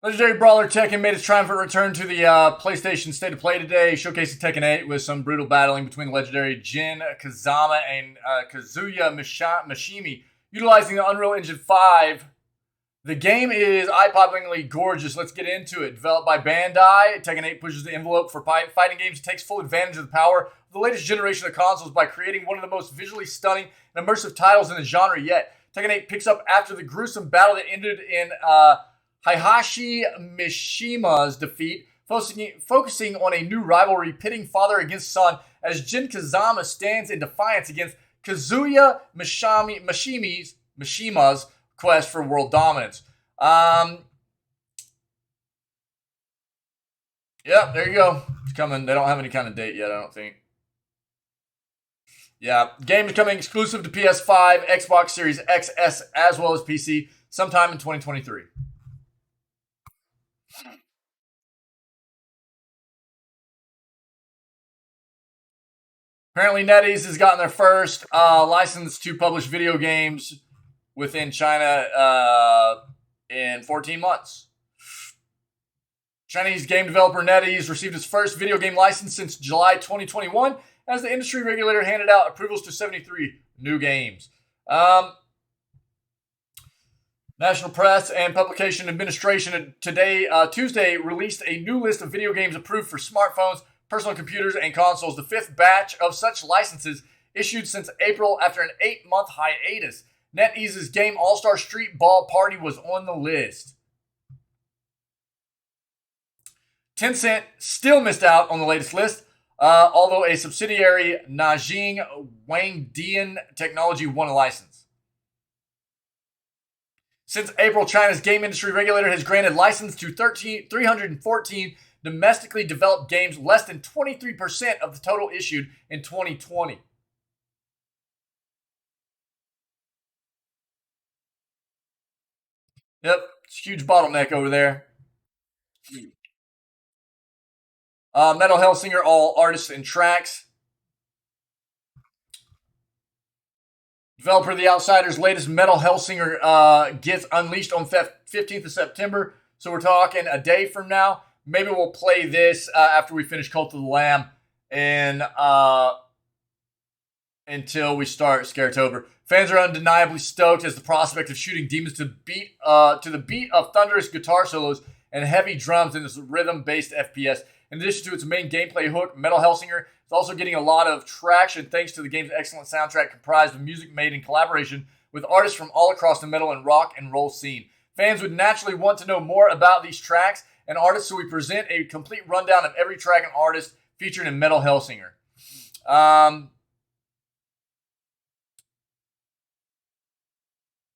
Legendary Brawler Tekken made its triumphant return to the PlayStation State of Play today, showcasing Tekken 8 with some brutal battling between the legendary Jin Kazama and Kazuya Mishimi, utilizing the Unreal Engine 5. The game is eye-poppingly gorgeous. Let's get into it. Developed by Bandai, Tekken 8 pushes the envelope for fighting games, takes full advantage of the power of the latest generation of consoles by creating one of the most visually stunning and immersive titles in the genre yet. Tekken 8 picks up after the gruesome battle that ended in Heihachi Mishima's defeat, focusing on a new rivalry pitting father against son as Jin Kazama stands in defiance against Kazuya Mishima's quest for world dominance. Yeah, there you go. It's coming. They don't have any kind of date yet, I don't think. Yeah, game is coming exclusive to PS5, Xbox Series XS, as well as PC sometime in 2023. Apparently, NetEase has gotten their first license to publish video games within China in 14 months. Chinese game developer NetEase received its first video game license since July 2021 as the industry regulator handed out approvals to 73 new games. National Press and Publication Administration Tuesday released a new list of video games approved for smartphones, personal computers, and consoles, the fifth batch of such licenses issued since April after an 8-month hiatus. NetEase's game All-Star Street Ball Party was on the list. Tencent still missed out on the latest list, although a subsidiary, Nanjing Wangdian Technology, won a license. Since April, China's game industry regulator has granted license to 314 domestically developed games, less than 23% of the total issued in 2020. Yep, it's a huge bottleneck over there. Metal Hellsinger, all artists and tracks. Developer of The Outsiders' latest Metal Hellsinger gets unleashed on 15th of September. So we're talking a day from now. Maybe we'll play this after we finish Cult of the Lamb and until we start Scaretober. Fans are undeniably stoked as the prospect of shooting demons to the beat of thunderous guitar solos and heavy drums in this rhythm-based FPS. In addition to its main gameplay hook, Metal Hellsinger is also getting a lot of traction thanks to the game's excellent soundtrack comprised of music made in collaboration with artists from all across the metal and rock and roll scene. Fans would naturally want to know more about these tracks and artists, so we present a complete rundown of every track and artist featured in Metal Hellsinger.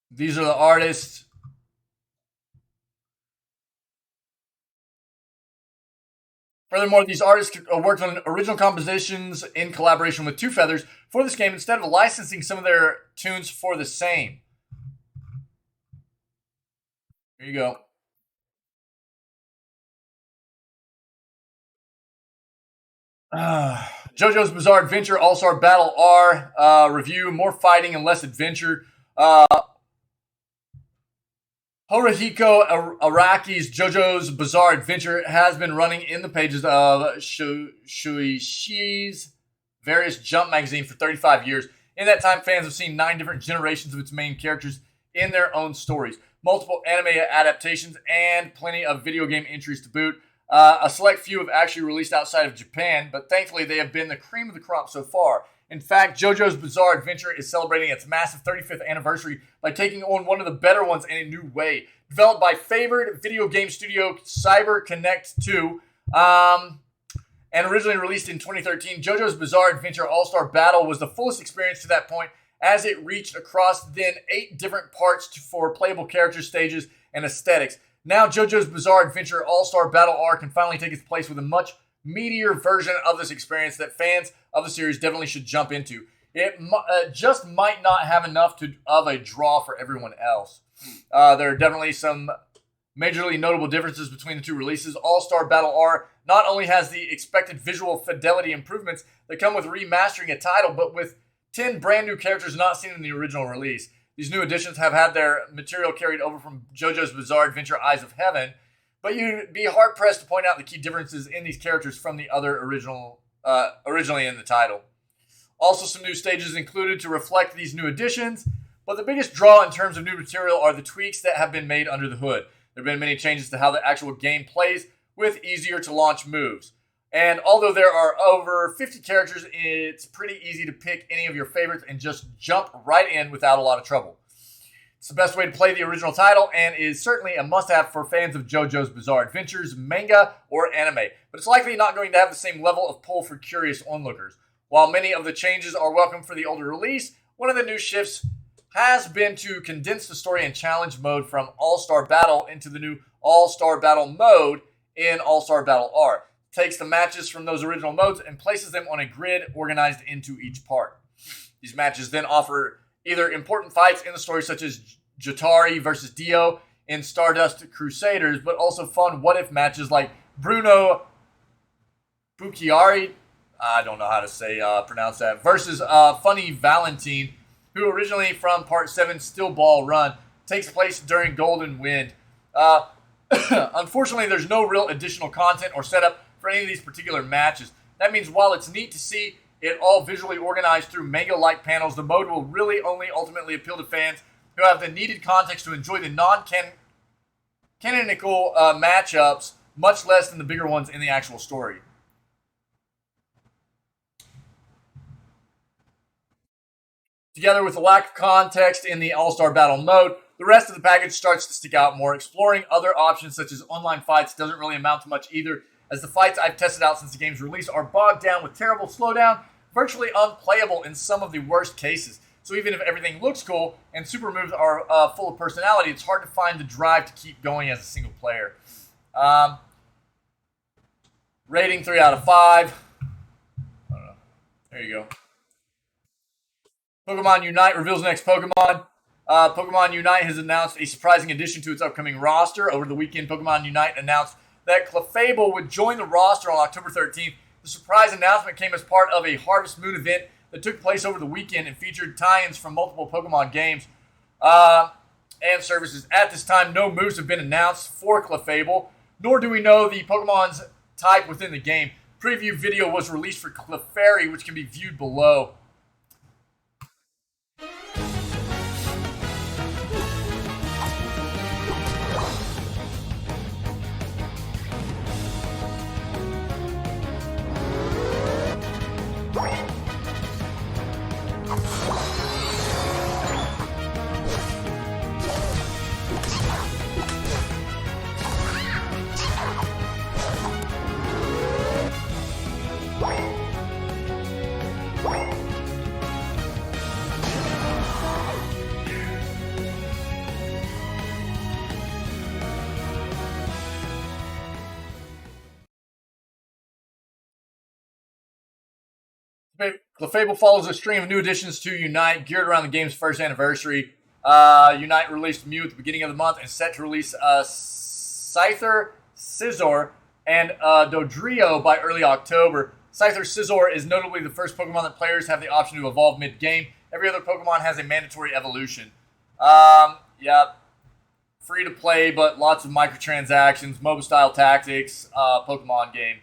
These are the artists. Furthermore, these artists worked on original compositions in collaboration with Two Feathers for this game instead of licensing some of their tunes for the same. Here you go. JoJo's Bizarre Adventure All-Star Battle R review. More fighting and less adventure. Haruhiko Araki's JoJo's Bizarre Adventure has been running in the pages of Shueisha's various Jump magazine for 35 years. In that time, fans have seen 9 different generations of its main characters in their own stories, multiple anime adaptations, and plenty of video game entries to boot. A select few have actually released outside of Japan, but thankfully they have been the cream of the crop so far. In fact, JoJo's Bizarre Adventure is celebrating its massive 35th anniversary by taking on one of the better ones in a new way. Developed by favored video game studio CyberConnect 2, and originally released in 2013, JoJo's Bizarre Adventure All-Star Battle was the fullest experience to that point, as it reached across then 8 different parts for playable characters, stages, and aesthetics. Now, JoJo's Bizarre Adventure All-Star Battle R can finally take its place with a much meatier version of this experience that fans of the series definitely should jump into. It just might not have enough of a draw for everyone else. There are definitely some majorly notable differences between the two releases. All-Star Battle R not only has the expected visual fidelity improvements that come with remastering a title, but with 10 brand new characters not seen in the original release. These new additions have had their material carried over from JoJo's Bizarre Adventure Eyes of Heaven, but you'd be hard-pressed to point out the key differences in these characters from the other originally in the title. Also, some new stages included to reflect these new additions, but the biggest draw in terms of new material are the tweaks that have been made under the hood. There have been many changes to how the actual game plays, with easier-to-launch moves. And although there are over 50 characters, it's pretty easy to pick any of your favorites and just jump right in without a lot of trouble. It's the best way to play the original title and is certainly a must-have for fans of JoJo's Bizarre Adventures, manga, or anime, but it's likely not going to have the same level of pull for curious onlookers. While many of the changes are welcome for the older release, one of the new shifts has been to condense the story and challenge mode from All-Star Battle into the new All-Star Battle mode in All-Star Battle R. Takes the matches from those original modes and places them on a grid organized into each part. These matches then offer either important fights in the story, such as Jotari versus Dio in Stardust Crusaders, but also fun what-if matches like Bruno Bucchiari, I don't know how to pronounce that, versus Funny Valentine, who originally from Part 7 Still Ball Run, takes place during Golden Wind. Unfortunately, there's no real additional content or setup for any of these particular matches. That means while it's neat to see it all visually organized through manga-like panels, the mode will really only ultimately appeal to fans who have the needed context to enjoy the non-canonical matchups, much less than the bigger ones in the actual story. Together with the lack of context in the All-Star Battle mode, the rest of the package starts to stick out more. Exploring other options such as online fights doesn't really amount to much either, as the fights I've tested out since the game's release are bogged down with terrible slowdown, virtually unplayable in some of the worst cases. So even if everything looks cool and super moves are full of personality, it's hard to find the drive to keep going as a single player. Rating 3 out of 5. I don't know. There you go. Pokemon Unite reveals next Pokemon. Pokemon Unite has announced a surprising addition to its upcoming roster. Over the weekend, Pokemon Unite announced that Clefable would join the roster on October 13th. The surprise announcement came as part of a Harvest Moon event that took place over the weekend and featured tie-ins from multiple Pokemon games and services. At this time, no moves have been announced for Clefable, nor do we know the Pokemon's type within the game. Preview video was released for Clefairy, which can be viewed below. Clefable follows a string of new additions to Unite, geared around the game's first anniversary. Unite released Mew at the beginning of the month and set to release Scyther, Scizor, and Dodrio by early October. Scyther Scizor is notably the first Pokemon that players have the option to evolve mid-game. Every other Pokemon has a mandatory evolution. Yeah, free to play, but lots of microtransactions, MOBA-style tactics, Pokemon game.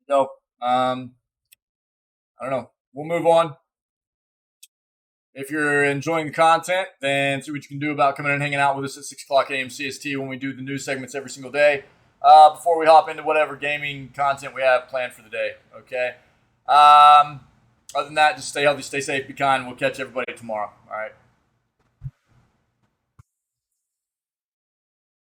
So, I don't know. We'll move on. If you're enjoying the content, then see what you can do about coming and hanging out with us at 6 o'clock a.m. CST when we do the news segments every single day. Before we hop into whatever gaming content we have planned for the day, okay? Other than that, just stay healthy, stay safe, be kind. We'll catch everybody tomorrow, all right?